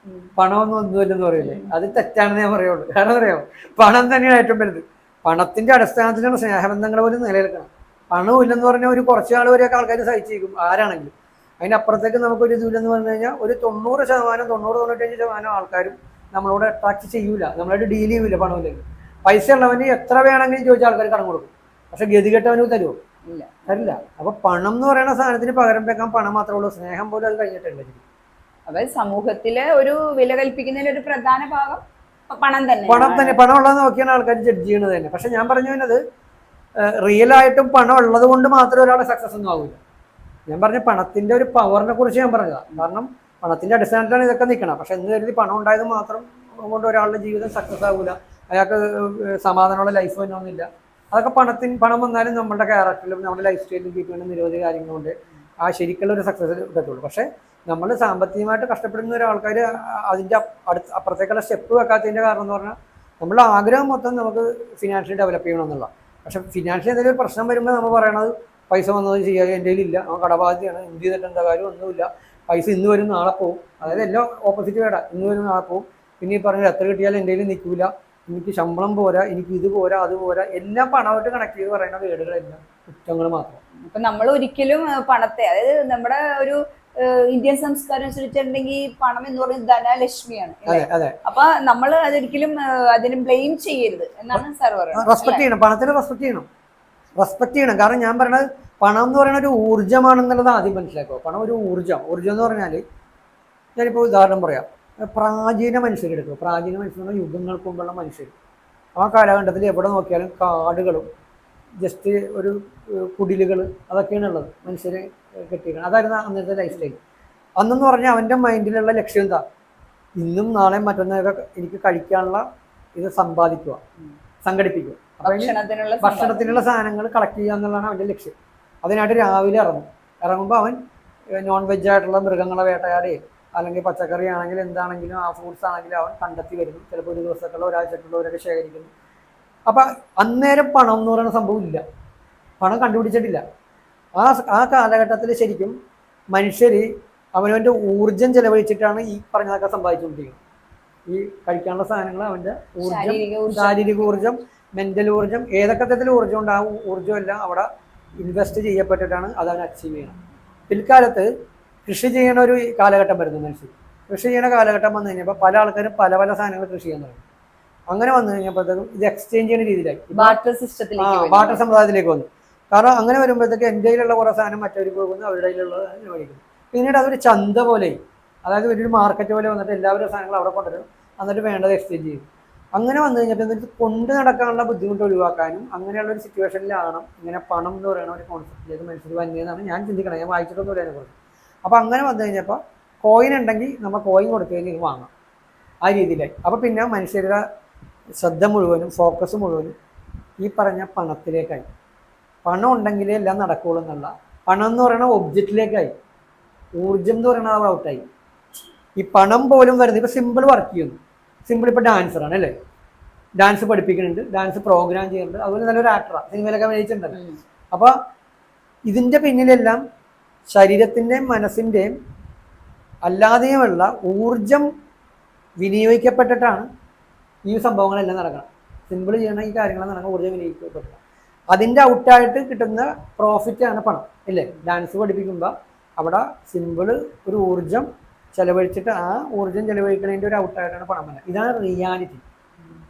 പണമൊന്നും പറയില്ലേ, അത് തെറ്റാണെന്ന് ഞാൻ പറയുള്ളൂ. കാരണം അറിയാമോ, പണം തന്നെയാണ് ഏറ്റവും വലുത്. പണത്തിന്റെ അടിസ്ഥാനത്തിലാണ് സ്നേഹബന്ധങ്ങൾ പോലും നിലനിൽക്കണം. പണവും ഇല്ലെന്ന് പറഞ്ഞാൽ ഒരു കുറച്ച് നാൾ വരെയൊക്കെ ആൾക്കാർ സഹിച്ചേക്കും ആരാണെങ്കിലും. അതിനപ്പുറത്തേക്ക് നമുക്കൊരു ഇതില്ലെന്ന് പറഞ്ഞു കഴിഞ്ഞാൽ ഒരു 90% ആൾക്കാരും നമ്മളോട് അട്രാക്ട് ചെയ്യൂല, നമ്മളായിട്ട് ഡീൽ ചെയ്യൂല പണമില്ലെങ്കിൽ. പൈസ ഉള്ളവന് എത്ര വേണമെങ്കിലും ചോദിച്ചാൽ ആൾക്കാർ കടം കൊടുക്കും, പക്ഷെ ഗതികെട്ടവന് തരുമോ? ഇല്ല. തരില്ല. അപ്പൊ പണം എന്ന് പറയുന്ന സാധനത്തിന് പകരം വെക്കാൻ പണം മാത്രമേ ഉള്ളൂ, സ്നേഹം പോലും അത് കഴിഞ്ഞിട്ടില്ല. അതായത് സമൂഹത്തിലെ ഒരു വില കൽപ്പിക്കുന്നതിൽ ഒരു പ്രധാന ഭാഗം പണം തന്നെ. പണം ഉള്ളത് നോക്കിയാണ് ആൾക്കാർ ജഡ്ജ് ചെയ്യണത് തന്നെ. പക്ഷെ ഞാൻ പറഞ്ഞു വരുന്നത് റിയൽ ആയിട്ടും പണം ഉള്ളത് കൊണ്ട് മാത്രം ഒരാളെ സക്സസ് ഒന്നും ആവില്ല. ഞാൻ പറഞ്ഞ പണത്തിന്റെ ഒരു പവറിനെ കുറിച്ച് ഞാൻ പറഞ്ഞതാണ്. കാരണം പണത്തിന്റെ അടിസ്ഥാനത്തിലാണ് ഇതൊക്കെ നിൽക്കണം. പക്ഷെ എന്ന് കരുതി പണം ഉണ്ടായത് മാത്രം കൊണ്ട് ഒരാളുടെ ജീവിതം സക്സസ് ആവില്ല, അയാൾക്ക് സമാധാനമുള്ള ലൈഫ് തന്നെയൊന്നുമില്ല. അതൊക്കെ പണം വന്നാലും നമ്മുടെ ക്യാരക്ടറിലും നമ്മുടെ ലൈഫ് സ്റ്റൈലിലും കീപ്പ് ചെയ്യുന്ന നിരവധി കാര്യങ്ങളുണ്ട് ആ ശരിക്കുള്ള ഒരു സക്സസ് കിട്ടുള്ളൂ. പക്ഷെ നമ്മൾ സാമ്പത്തികമായിട്ട് കഷ്ടപ്പെടുന്ന ഒരാൾക്കാർ അതിൻ്റെ അപ്പുറത്തേക്കുള്ള സ്റ്റെപ്പ് വെക്കാത്തതിൻ്റെ കാരണം എന്ന് പറഞ്ഞാൽ നമ്മളുടെ ആഗ്രഹം മൊത്തം നമുക്ക് ഫിനാൻഷ്യലി ഡെവലപ്പ് ചെയ്യണമെന്നുള്ള. പക്ഷെ ഫിനാൻഷ്യലി എന്തെങ്കിലും ഒരു പ്രശ്നം വരുമ്പോൾ നമ്മൾ പറയണത് പൈസ വന്നത് ചെയ്യാതെ എൻ്റെ കയ്യിലില്ല, അവൻ കടബാധ്യതയാണ്, എന്ത് ചെയ്തിട്ട് എന്താ കാര്യം, ഒന്നുമില്ല, പൈസ ഇന്ന് വരും നാളെ പോകും. അതായത് എല്ലാം ഓപ്പോസിറ്റ് വേടാ, ഇന്ന് വരും നാളെ പോകും. പിന്നെ ഈ പറഞ്ഞാൽ എത്ര കിട്ടിയാലും എൻ്റെ കയ്യിൽ നിൽക്കില്ല, എനിക്ക് ശമ്പളം പോരാ, എനിക്ക് ഇത് പോരാ അത് പോരാ, എല്ലാം പണമായിട്ട് കണക്ട് ചെയ്ത് പറയുന്ന വേടുകളെല്ലാം കുറ്റങ്ങൾ മാത്രം. അപ്പൊ നമ്മൾ ഒരിക്കലും പണത്തെ, അതായത് നമ്മുടെ ഒരു ഇന്ത്യൻ സംസ്കാരം അനുസരിച്ചിട്ടുണ്ടെങ്കിൽ പണം എന്ന് പറയുന്നത് ധനലക്ഷ്മിയാണ്. അപ്പൊ നമ്മൾ അതൊരിക്കലും അതിന് ബ്ലെയിം ചെയ്യരുത് എന്നാണ് സാർ പറയുന്നത്. റെസ്പെക്ട് ചെയ്യണം, പണത്തിന് റെസ്പെക്ട് ചെയ്യണം. കാരണം ഞാൻ പറയുന്നത് പണം എന്ന് പറയുന്ന ഒരു ഊർജ്ജമാണെന്നുള്ളത് ആദ്യം മനസ്സിലാക്കുക. പണം ഒരു ഊർജ്ജം എന്ന് പറഞ്ഞാൽ ഞാനിപ്പോൾ ഉദാഹരണം പറയാം. പ്രാചീന മനുഷ്യരെടുക്കുക. പ്രാചീന മനുഷ്യർ യുഗങ്ങൾക്ക് മുമ്പുള്ള മനുഷ്യർ ആ കാലഘട്ടത്തിൽ എവിടെ നോക്കിയാലും കാടുകളും ജസ്റ്റ് ഒരു കുടിലുകൾ അതൊക്കെയാണ് ഉള്ളത്, മനുഷ്യരെ കെട്ടിക്കണം. അതായിരുന്നു അന്നത്തെ ലൈഫ് സ്റ്റൈൽ. അന്നെന്ന് പറഞ്ഞാൽ അവൻ്റെ മൈൻഡിലുള്ള ലക്ഷ്യം എന്താ, ഇന്നും നാളെയും മറ്റൊന്നൊക്കെ എനിക്ക് കഴിക്കാനുള്ള ഇത് സമ്പാദിക്കുക, സംഘടിപ്പിക്കുക. ഭക്ഷണത്തിനുള്ള സാധനങ്ങൾ കളക്ട് ചെയ്യുക എന്നുള്ളതാണ് അവൻ്റെ ലക്ഷ്യം. അതിനായിട്ട് രാവിലെ ഇറങ്ങുമ്പോൾ അവൻ നോൺ വെജ് ആയിട്ടുള്ള മൃഗങ്ങളെ വേട്ടയാടുകയും അല്ലെങ്കിൽ പച്ചക്കറി ആണെങ്കിലും എന്താണെങ്കിലും ആ ഫ്രൂട്ട്സ് ആണെങ്കിലും അവൻ കണ്ടെത്തി വരുന്നു. ചിലപ്പോൾ ഒരു ദിവസത്തേക്കുള്ള ഒരാഴ്ചക്കുള്ളവരൊക്കെ ശേഖരിക്കുന്നു. അപ്പം അന്നേരം പണം എന്ന് പറയുന്ന സംഭവം ഇല്ല, പണം കണ്ടുപിടിച്ചിട്ടില്ല. ആ കാലഘട്ടത്തിൽ ശരിക്കും മനുഷ്യർ അവനവൻ്റെ ഊർജം ചെലവഴിച്ചിട്ടാണ് ഈ പറഞ്ഞതൊക്കെ സമ്പാദിച്ചുകൊണ്ടിരിക്കുന്നത്. ഈ കഴിക്കാനുള്ള സാധനങ്ങൾ അവൻ്റെ ഊർജം, ശാരീരിക ഊർജം, മെൻ്റൽ ഊർജം, ഏതൊക്കെ തരത്തിലുള്ള ഊർജ്ജം ഉണ്ട് ആ ഊർജ്ജമെല്ലാം അവിടെ ഇൻവെസ്റ്റ് ചെയ്യപ്പെട്ടിട്ടാണ് അത് അവൻ അച്ചീവ് ചെയ്യണം. പിൽക്കാലത്ത് കൃഷി ചെയ്യണ ഒരു കാലഘട്ടം വരുന്നു. മനുഷ്യർ കൃഷി ചെയ്യണ കാലഘട്ടം വന്നു കഴിഞ്ഞപ്പോൾ പല ആൾക്കാരും പല സാധനങ്ങൾ കൃഷി ചെയ്യാൻ തുടങ്ങി. അങ്ങനെ വന്നു കഴിഞ്ഞപ്പോഴത്തേക്കും ഇത് എക്സ്ചേഞ്ച് ചെയ്യുന്ന രീതിയിലായി, ബാർട്ടർ സമ്പ്രദായത്തിലേക്ക് വന്നു. കാരണം അങ്ങനെ വരുമ്പോഴത്തേക്ക് എൻ്റെ കയ്യിലുള്ള കുറേ സാധനം മറ്റവർക്ക് പോകുന്നു, അവരുടെ കയ്യിലുള്ളത് മേടിക്കുന്നു. പിന്നീട് അതൊരു ചന്ത പോലെ, അതായത് വലിയൊരു മാർക്കറ്റ് പോലെ വന്നിട്ട് എല്ലാവരും സാധനങ്ങൾ അവിടെ കൊണ്ടുവരും, എന്നിട്ട് വേണ്ടത് എക്സ്ചേഞ്ച് ചെയ്യും. അങ്ങനെ വന്നു കഴിഞ്ഞപ്പോൾ എന്നിട്ട് കൊണ്ട് നടക്കാനുള്ള ബുദ്ധിമുട്ട് ഒഴിവാക്കാനും അങ്ങനെയുള്ള ഒരു സിറ്റുവേഷനിലാണ് ഇങ്ങനെ പണം എന്ന് പറയുന്ന ഒരു കോൺസെപ്റ്റിലേക്ക് മനുഷ്യർ വന്നതെന്നാണ് ഞാൻ ചിന്തിക്കണം. ഞാൻ വായിച്ചിട്ടൊന്നും അതിനെക്കുറിച്ച്. അപ്പോൾ അങ്ങനെ വന്നു കഴിഞ്ഞപ്പോൾ കോയിൻ ഉണ്ടെങ്കിൽ നമ്മൾ കോയിൻ കൊടുത്തു കഴിഞ്ഞാൽ ഇത് വാങ്ങാം, ആ രീതിയിലായി. അപ്പോൾ പിന്നെ മനുഷ്യരുടെ ശ്രദ്ധ മുഴുവനും ഫോക്കസ് മുഴുവനും ഈ പറഞ്ഞ പണത്തിലേക്കായി. പണം ഉണ്ടെങ്കിലേ എല്ലാം നടക്കുകയുള്ളൂ എന്നുള്ള, പണം എന്ന് പറയുന്ന ഒബ്ജക്റ്റിലേക്കായി, ഊർജം എന്ന് പറയുന്നത് അവിടെ ഔട്ടായി. ഈ പണം പോലും വരുന്നത് ഇപ്പോൾ സിമ്പിൾ വർക്ക് ചെയ്യുന്നു. സിമ്പിൾ ഇപ്പോൾ ഡാൻസറാണ് അല്ലേ, ഡാൻസ് പഠിപ്പിക്കുന്നുണ്ട്, ഡാൻസ് പ്രോഗ്രാം ചെയ്യുന്നുണ്ട്, അതുപോലെ നല്ലൊരു ആക്ടറാണ്, സിനിമയിലൊക്കെ അഭിനയിച്ചിട്ടുണ്ടല്ലോ. അപ്പോൾ ഇതിൻ്റെ പിന്നിലെല്ലാം ശരീരത്തിൻ്റെയും മനസ്സിൻ്റെയും അല്ലാതെയുമുള്ള ഊർജം വിനിയോഗിക്കപ്പെട്ടിട്ടാണ് ഈ സംഭവങ്ങളെല്ലാം നടക്കണം. സിമ്പിൾ ചെയ്യണ ഈ കാര്യങ്ങൾ നടക്കണം, ഊർജ്ജം വിനിയോഗിക്കപ്പെട്ടിട്ടാണ്. അതിൻ്റെ ഔട്ടായിട്ട് കിട്ടുന്ന പ്രോഫിറ്റാണ് പണം ഇല്ലേ. ഡാൻസ് പഠിപ്പിക്കുമ്പോൾ അവിടെ സിമ്പിൾ ഒരു ഊർജം ചെലവഴിച്ചിട്ട് ആ ഊർജം ചെലവഴിക്കുന്നതിൻ്റെ ഒരു ഔട്ടായിട്ടാണ് പണം വന്നത്. ഇതാണ് റിയാലിറ്റി,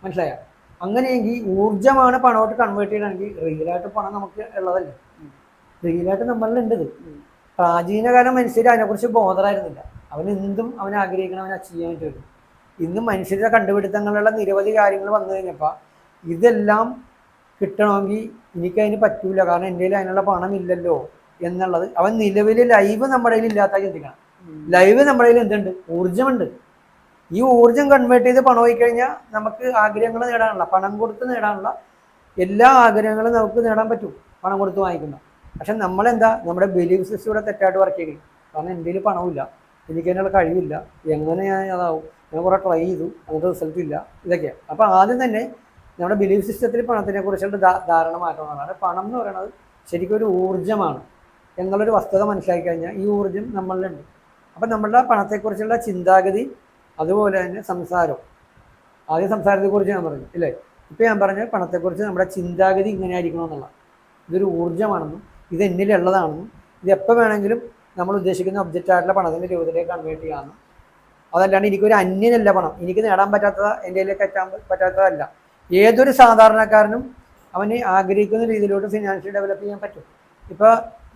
മനസ്സിലായോ? അങ്ങനെയെങ്കിൽ ഊർജ്ജമാണ് പണമായിട്ട് കൺവേർട്ട് ചെയ്യണമെങ്കിൽ റിയലായിട്ട് പണം നമുക്ക് ഉള്ളതല്ലേ, റിയലായിട്ട് നമ്മളിലുണ്ട്. പ്രാചീനകാലം മനുഷ്യർ അതിനെക്കുറിച്ച് ബോധറായിരുന്നില്ല. അവനെന്തും അവൻ ആഗ്രഹിക്കണം, അവൻ അച്ചീവ് ചെയ്യാൻ പറ്റും. ഇന്ന് മനുഷ്യരുടെ കണ്ടുപിടുത്തങ്ങളുള്ള നിരവധി കാര്യങ്ങൾ വന്നു കഴിഞ്ഞപ്പോൾ ഇതെല്ലാം കിട്ടണമെങ്കിൽ എനിക്കതിന് പറ്റൂല, കാരണം എൻ്റെ കയ്യിൽ അതിനുള്ള പണം ഇല്ലല്ലോ എന്നുള്ളത് അവൻ നിലവിൽ ലൈവ് നമ്മുടെ കയ്യിൽ ഇല്ലാത്ത ചിന്തിക്കണം. ലൈവ് നമ്മുടെ കയ്യിൽ എന്തുണ്ട്, ഊർജ്ജമുണ്ട്. ഈ ഊർജ്ജം കൺവേർട്ട് ചെയ്ത് പണം പോയി കഴിഞ്ഞാൽ നമുക്ക് ആഗ്രഹങ്ങൾ നേടാനുള്ള, പണം കൊടുത്ത് നേടാനുള്ള എല്ലാ ആഗ്രഹങ്ങളും നമുക്ക് നേടാൻ പറ്റും പണം കൊടുത്ത് വാങ്ങിക്കുന്ന. പക്ഷെ നമ്മളെന്താ, നമ്മുടെ ബിലീഫ് സിസ്റ്റം ഇവിടെ തെറ്റായിട്ട് വർക്ക് ചെയ്യും. കാരണം എൻ്റെ കയ്യിൽ പണമില്ല, എനിക്ക് അതിനുള്ള കഴിവില്ല, എങ്ങനെ ഞാൻ അതാവും, ഞാൻ കുറേ ട്രൈ ചെയ്തു, അങ്ങനത്തെ റിസൾട്ട് ഇല്ല, ഇതൊക്കെയാണ്. അപ്പോൾ ആദ്യം തന്നെ നമ്മുടെ ബിലീഫ് സിസ്റ്റത്തിൽ പണത്തിനെ കുറിച്ചുള്ള ധാരണ മാറ്റണമെന്നാണ്. പണം എന്ന് പറയുന്നത് ശരിക്കും ഒരു ഊർജ്ജമാണ് എന്നുള്ളൊരു വസ്തുത മനസ്സിലാക്കി കഴിഞ്ഞാൽ ഈ ഊർജ്ജം നമ്മളിലുണ്ട്. അപ്പം നമ്മളുടെ പണത്തെക്കുറിച്ചുള്ള ചിന്താഗതി, അതുപോലെ തന്നെ സംസാരം. ആദ്യം സംസാരത്തെക്കുറിച്ച് ഞാൻ പറഞ്ഞു ഇല്ലേ. ഇപ്പോൾ ഞാൻ പറഞ്ഞ പണത്തെക്കുറിച്ച് നമ്മുടെ ചിന്താഗതി ഇങ്ങനെ ആയിരിക്കണം എന്നുള്ള, ഇതൊരു ഊർജ്ജമാണെന്നും ഇത് എന്നിലുള്ളതാണെന്നും ഇത് എപ്പോൾ വേണമെങ്കിലും നമ്മൾ ഉദ്ദേശിക്കുന്ന ഒബ്ജക്റ്റ് ആയിട്ടുള്ള പണത്തിന്റെ രൂപത്തിലേക്ക് കൺവേർട്ട് ചെയ്യാമെന്ന്. അതല്ലാണ്ട് എനിക്കൊരു അന്യനല്ല പണം, എനിക്ക് നേടാൻ പറ്റാത്തത് എൻ്റെ കയ്യിലേക്ക് എത്താൻ പറ്റാത്തതല്ല. ഏതൊരു സാധാരണക്കാരനും അവന് ആഗ്രഹിക്കുന്ന രീതിയിലോട്ട് ഫിനാൻഷ്യൽ ഡെവലപ്പ് ചെയ്യാൻ പറ്റും. ഇപ്പൊ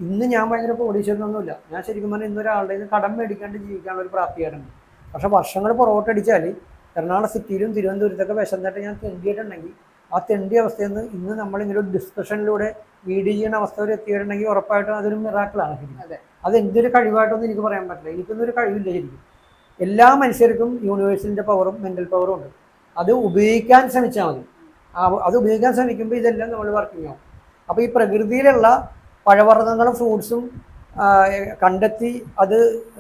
ഇന്ന് ഞാൻ ഭയങ്കര കോടീശ്വരനൊന്നുമില്ല, ഞാൻ ശരിക്കും പറഞ്ഞാൽ ഇന്നൊരാളുടെ നിന്ന് കടം മേടിക്കാണ്ട് ജീവിക്കാനുള്ള ഒരു പ്രാപ്തിയായിട്ടുണ്ട്. പക്ഷെ വർഷങ്ങൾ പുറകോട്ടടിച്ചാൽ എറണാകുളം സിറ്റിയിലും തിരുവനന്തപുരത്തൊക്കെ വിശന്നിട്ട് ഞാൻ തെണ്ടിയിട്ടുണ്ടെങ്കിൽ ആ തെണ്ടിയ അവസ്ഥയിൽ നിന്ന് ഇന്ന് നമ്മളിങ്ങനെ ഒരു ഡിസ്കഷനിലൂടെ ലീഡ് ചെയ്യുന്ന അവസ്ഥ വരെ എത്തിയിട്ടുണ്ടെങ്കിൽ ഉറപ്പായിട്ടും അതൊരു മിറാക്കിളാണ് ശരിക്കും. അത് എന്തൊരു കഴിവായിട്ടൊന്നും എനിക്ക് പറയാൻ പറ്റില്ല, എനിക്കൊന്നും ഒരു കഴിവില്ല ശരിക്കും. എല്ലാ മനുഷ്യർക്കും യൂണിവേഴ്സിൻ്റെ പവറും മെൻ്റൽ പവറും ഉണ്ട്. അത് ഉപയോഗിക്കാൻ ശ്രമിച്ചാൽ മതി. അത് ഉപയോഗിക്കാൻ ശ്രമിക്കുമ്പോൾ ഇതെല്ലാം നമ്മൾ വർക്കിംഗ് ആവും. അപ്പോൾ ഈ പ്രകൃതിയിലുള്ള പഴവർഗ്ഗങ്ങളും ഫ്രൂട്ട്സും കണ്ടെത്തി അത്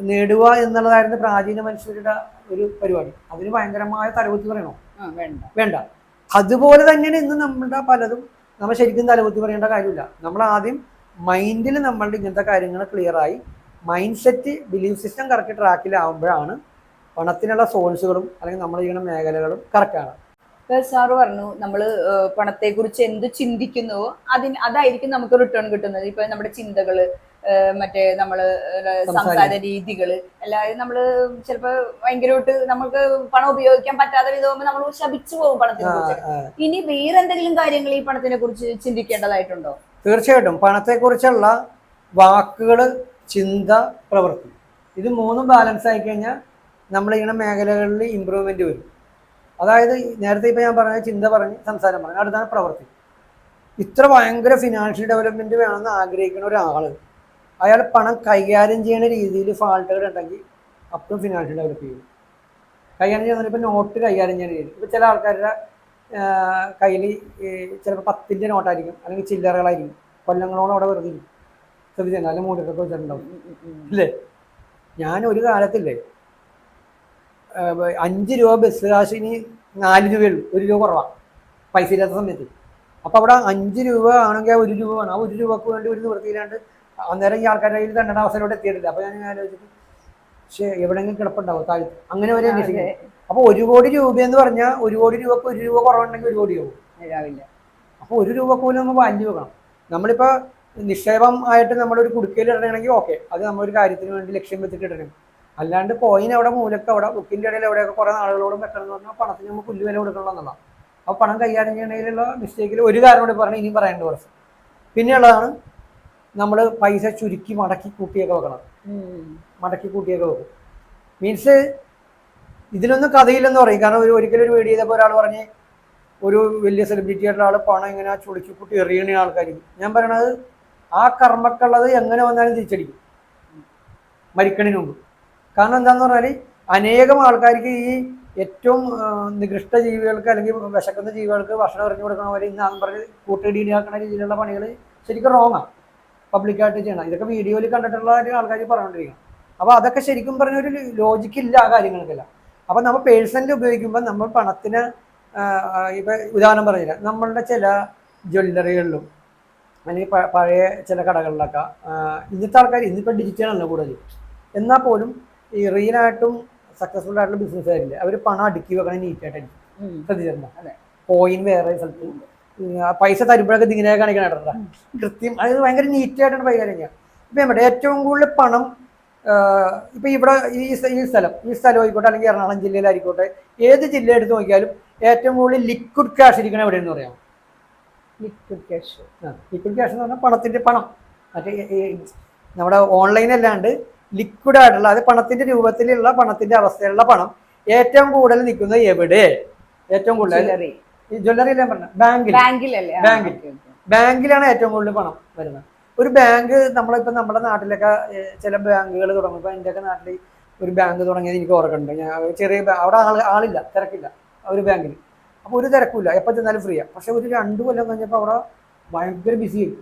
നേടുക എന്നുള്ളതായിരുന്നു പ്രാചീന മനുഷ്യരുടെ ഒരു പരിപാടി. അതിന് ഭയങ്കരമായ തലകുത്തി പറയണോ? വേണ്ട. അതുപോലെ തന്നെയാണ് ഇന്ന് നമ്മളുടെ പലതും നമ്മൾ ശരിക്കും തലകുത്തി പറയേണ്ട കാര്യമില്ല. നമ്മൾ ആദ്യം മൈൻഡിൽ നമ്മളുടെ ഇങ്ങനത്തെ കാര്യങ്ങൾ ക്ലിയറായി mind set belief system correct ട്രാക്കിലാവുമ്പോഴാണ് പണത്തിനുള്ള സോഴ്സുകളും അല്ലെങ്കിൽ നമ്മൾ ചെയ്യുന്ന മേഖലകളും കറക്റ്റാണ്. സാറ് പറഞ്ഞു നമ്മള് പണത്തെ കുറിച്ച് എന്ത് ചിന്തിക്കുന്നുവോ അതായിരിക്കും നമുക്ക് റിട്ടേൺ കിട്ടുന്നത്. ഇപ്പൊ നമ്മുടെ ചിന്തകള്, മറ്റേ നമ്മള് സംസാര രീതികള് എല്ലാവരും നമ്മള് ചിലപ്പോ ഭയങ്കരമായിട്ട് നമുക്ക് പണം ഉപയോഗിക്കാൻ പറ്റാതെ വിധമാകുമ്പോൾ നമ്മൾ ശപിച്ചു പോകും പണത്തിനെ കുറിച്ച്. ഇനി വേറെ എന്തെങ്കിലും കാര്യങ്ങൾ ഈ പണത്തിനെ കുറിച്ച് ചിന്തിക്കേണ്ടതായിട്ടുണ്ടോ? തീർച്ചയായിട്ടും പണത്തെക്കുറിച്ചുള്ള വാക്കുകള്, ചിന്ത, പ്രവൃത്തി, ഇത് മൂന്നും ബാലൻസ് ആയി കഴിഞ്ഞാൽ നമ്മൾ ഇങ്ങനെ മേഖലകളിൽ ഇമ്പ്രൂവ്മെന്റ് വരും. അതായത് നേരത്തെ ഇപ്പം ഞാൻ പറഞ്ഞ ചിന്ത പറഞ്ഞ് സംസാരം പറഞ്ഞു, അടുത്താണ് പ്രവൃത്തി. ഇത്ര ഭയങ്കര ഫിനാൻഷ്യൽ ഡെവലപ്മെന്റ് വേണമെന്ന് ആഗ്രഹിക്കുന്ന ഒരാൾ അയാൾ പണം കൈകാര്യം ചെയ്യുന്ന രീതിയിൽ ഫാൾട്ടുകൾ ഉണ്ടെങ്കിൽ അപ്പം ഫിനാൻഷ്യൽ ഡെവലപ്പ് ചെയ്യും. കൈകാര്യം ചെയ്യുന്ന ഇപ്പം നോട്ട് കൈകാര്യം ചെയ്യുന്ന രീതി, ഇപ്പം ചില ആൾക്കാരുടെ കയ്യിൽ ചിലപ്പോൾ 10ൻ്റെ നോട്ടായിരിക്കും, അല്ലെങ്കിൽ ചില്ലറകളായിരിക്കും, കൊല്ലങ്ങളോളം അവിടെ വെറുതെ ഇരിക്കും. ശ്രദ്ധിച്ചാൽ നല്ല മൂടിയൊക്കെ വെച്ചിട്ടുണ്ടാവും അല്ലേ? ഞാൻ ഒരു കാലത്തില്ലേ 5 രൂപ ബസ് കാശിന് 4 രൂപയുള്ളൂ, 1 രൂപ കുറവാണ് പൈസ ഇല്ലാത്ത സമയത്ത്. അപ്പോൾ അവിടെ 5 രൂപ ആണെങ്കിൽ 1 രൂപ വേണം. ആ 1 രൂപക്ക് വേണ്ടി ഒരു നിവൃത്തിയില്ലാണ്ട് അന്നേരം ഈ ആൾക്കാരുടെ കയ്യിൽ തന്നേണ്ട അവസരമോടെ എത്തിയിട്ടില്ല. അപ്പോൾ ഞാൻ ആലോചിച്ചിട്ട് പക്ഷേ എവിടെയെങ്കിലും കിടപ്പുണ്ടാവും താഴ്ത്ത്, അങ്ങനെ വരെ അന്വേഷിക്കുന്നത്. അപ്പോൾ 1 കോടി രൂപ എന്ന് പറഞ്ഞാൽ 1 കോടി രൂപക്ക് 1 രൂപ കുറവുണ്ടെങ്കിൽ 1 കോടി ആവും. അപ്പോൾ 1 രൂപക്ക് പോലും നമ്മൾ വാല്യൂ വെക്കണം. നമ്മളിപ്പോൾ നിക്ഷേപം ആയിട്ട് നമ്മളൊരു കുടുക്കയിൽ ഇടണമെങ്കിൽ ഓക്കെ, അത് നമ്മളൊരു കാര്യത്തിന് വേണ്ടി ലക്ഷ്യം വെച്ചിട്ട് ഇടണം. അല്ലാണ്ട് പോയിന് അവിടെ മൂലക്ക് അവിടെ ബുക്കിൻ്റെ ഇടയിൽ എവിടെയൊക്കെ കുറേ ആളുകളോടും വെക്കണം എന്ന് പറഞ്ഞാൽ പണത്തിന് നമ്മൾ പുല്ല് വില കൊടുക്കണം എന്നുള്ളതാണ്. അപ്പോൾ പണം കൈകാര്യം ചെയ്യണതിലുള്ള മിസ്റ്റേക്കിൽ ഒരു കാര്യം കൂടി പറഞ്ഞാൽ ഇനിയും പറയേണ്ട കുറച്ച്. പിന്നെയുള്ളതാണ് നമ്മൾ പൈസ ചുരുക്കി മടക്കി കൂട്ടിയൊക്കെ വെക്കണം. മടക്കി കൂട്ടിയൊക്കെ വെക്കും. മീൻസ് ഇതിലൊന്നും കഥയില്ലെന്ന് പറയും. കാരണം ഒരിക്കലും ഒരു വീഡിയോ ചെയ്തപ്പോൾ ഒരാൾ പറഞ്ഞ് ഒരു വലിയ സെലിബ്രിറ്റി ആയിട്ടുള്ള ആൾ പണം ഇങ്ങനെ ചുളിച്ചു കൂട്ടി എറിയണ ആൾക്കാർക്ക് ഞാൻ പറയണത് ആ കർമ്മക്കുള്ളത് എങ്ങനെ വന്നാലും തിരിച്ചടിക്കും മരിക്കണതിന് മുമ്പ്. കാരണം എന്താണെന്ന് പറഞ്ഞാൽ അനേകം ആൾക്കാർക്ക് ഈ ഏറ്റവും നികൃഷ്ട ജീവികൾക്ക് അല്ലെങ്കിൽ വിശക്കുന്ന ജീവികൾക്ക് ഭക്ഷണം എറിഞ്ഞു കൊടുക്കണ പോലെ ഇന്ന് പറഞ്ഞ് കൂട്ടിയിടിയാക്കുന്ന രീതിയിലുള്ള പണികൾ ശരിക്കും റോങ്ങാണ് പബ്ലിക്കായിട്ട് ചെയ്യണം. ഇതൊക്കെ വീഡിയോയിൽ കണ്ടിട്ടുള്ള ആൾക്കാർ പറഞ്ഞുകൊണ്ടിരിക്കണം. അപ്പോൾ അതൊക്കെ ശരിക്കും പറഞ്ഞൊരു ലോജിക്കില്ല ആ കാര്യങ്ങൾക്കെല്ലാം. അപ്പം നമ്മൾ പേഴ്സണലി ഉപയോഗിക്കുമ്പോൾ നമ്മൾ പണത്തിന് ഇപ്പം ഉദാഹരണം പറഞ്ഞില്ല, നമ്മളുടെ ചില ജ്വല്ലറികളിലും അല്ലെങ്കിൽ പഴയ ചില കടകളിലൊക്കെ ഇന്നത്തെ ആൾക്കാർ ഇന്നിപ്പോൾ ഡിജിറ്റലാണല്ലോ കൂടുതൽ, എന്നാൽ പോലും ഈ റിയലായിട്ടും സക്സസ്ഫുൾ ആയിട്ടുള്ള ബിസിനസ്സുകാരില്ലേ അവർ പണം അടുക്കി വെക്കണ നീറ്റായിട്ടായിരിക്കും. ശ്രദ്ധിച്ചിട്ടുണ്ടോ? കോയിൻ വേറെ സ്ഥലത്ത് പൈസ തരുമ്പോഴൊക്കെ ഇതിങ്ങനെ കാണിക്കണ കൃത്യം, അത് ഭയങ്കര നീറ്റായിട്ടാണ് കൈകാര്യം ചെയ്യുക. ഇപ്പം നമ്മുടെ ഏറ്റവും കൂടുതൽ പണം ഇപ്പം ഇവിടെ ഈ സ്ഥലം ആയിക്കോട്ടെ അല്ലെങ്കിൽ എറണാകുളം ജില്ലയിലായിക്കോട്ടെ ഏത് ജില്ല എടുത്ത് നോക്കിയാലും ഏറ്റവും കൂടുതൽ ലിക്വിഡ് ക്യാഷ് ഇരിക്കണം എവിടെയെന്ന് പറയാം. ലിക്വിഡ് ക്യാഷ് എന്ന് പറഞ്ഞാൽ പണത്തിൻ്റെ പണം മറ്റേ നമ്മുടെ ഓൺലൈൻ അല്ലാണ്ട് ലിക്വിഡ് ആയിട്ടുള്ള അത് പണത്തിന്റെ രൂപത്തിലുള്ള പണത്തിന്റെ അവസ്ഥയിലുള്ള പണം ഏറ്റവും കൂടുതൽ നിൽക്കുന്നത് എവിടെ? ഏറ്റവും കൂടുതൽ ജ്വല്ലറിയിലാണ് പറഞ്ഞത്, ബാങ്കിലാണ് ഏറ്റവും കൂടുതൽ പണം വരുന്നത്. ഒരു ബാങ്ക് നമ്മളിപ്പോൾ നമ്മുടെ നാട്ടിലൊക്കെ ചില ബാങ്കുകൾ തുടങ്ങും. ഇപ്പം എൻ്റെയൊക്കെ നാട്ടിൽ ഒരു ബാങ്ക് തുടങ്ങിയത് എനിക്ക് ഓർക്കുന്നുണ്ട്. ഞാൻ ചെറിയ അവിടെ ആളില്ല, തിരക്കില്ല ഒരു ബാങ്കിൽ. അപ്പോൾ ഒരു തിരക്കില്ല, എപ്പോൾ ചെന്നാലും ഫ്രീയാണ്. പക്ഷെ ഒരു 2 കൊല്ലം കഴിഞ്ഞപ്പോൾ അവിടെ ഭയങ്കര ബിസി ആയി,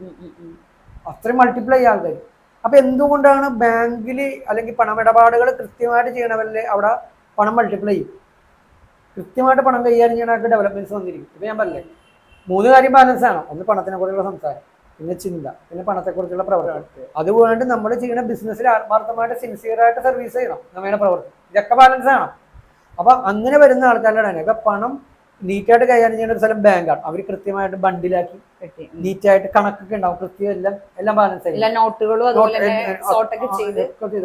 അത്രയും മൾട്ടിപ്ലൈ ആൾക്കാർ. അപ്പം എന്തുകൊണ്ടാണ് ബാങ്കിൽ അല്ലെങ്കിൽ പണമിടപാടുകൾ കൃത്യമായിട്ട് ചെയ്യണവല്ലേ അവിടെ പണം മൾട്ടിപ്ലൈ ചെയ്യും. കൃത്യമായിട്ട് പണം കൈകാര്യം ചെയ്യണവർക്ക് ഡെവലപ്മെന്റ്സ് വന്നിരിക്കും. ഇപ്പം ഞാൻ പറഞ്ഞില്ലേ 3 കാര്യം ബാലൻസ് ആണ്. ഒന്ന് പണത്തിനെ കുറിച്ചുള്ള സംസാരം, പിന്നെ ചിന്ത, പിന്നെ പണത്തെക്കുറിച്ചുള്ള പ്രവർത്തനം. അതുകൊണ്ട് നമ്മൾ ചെയ്യുന്ന ബിസിനസ്സിൽ ആത്മാർത്ഥമായിട്ട് സിൻസിയറായിട്ട് സർവീസ് ചെയ്യണം, നമ്മുടെ പ്രവർത്തനം, ഇതൊക്കെ ബാലൻസ് ആണ്. അപ്പം അങ്ങനെ വരുന്ന ആൾക്കാരുടെ ഇപ്പം പണം നീറ്റായിട്ട് കൈകാര്യം ചെയ്യുന്ന ഒരു സ്ഥലം ബാങ്കാണ്. അവർ കൃത്യമായിട്ട് ബണ്ടിലാക്കി നീറ്റായിട്ട് കണക്കൊക്കെ ഉണ്ടാവും, കൃത്യം എല്ലാം ബാലൻസ് ആയി, എല്ലാ നോട്ടുകളും അതുപോലെ ചെയ്ത്.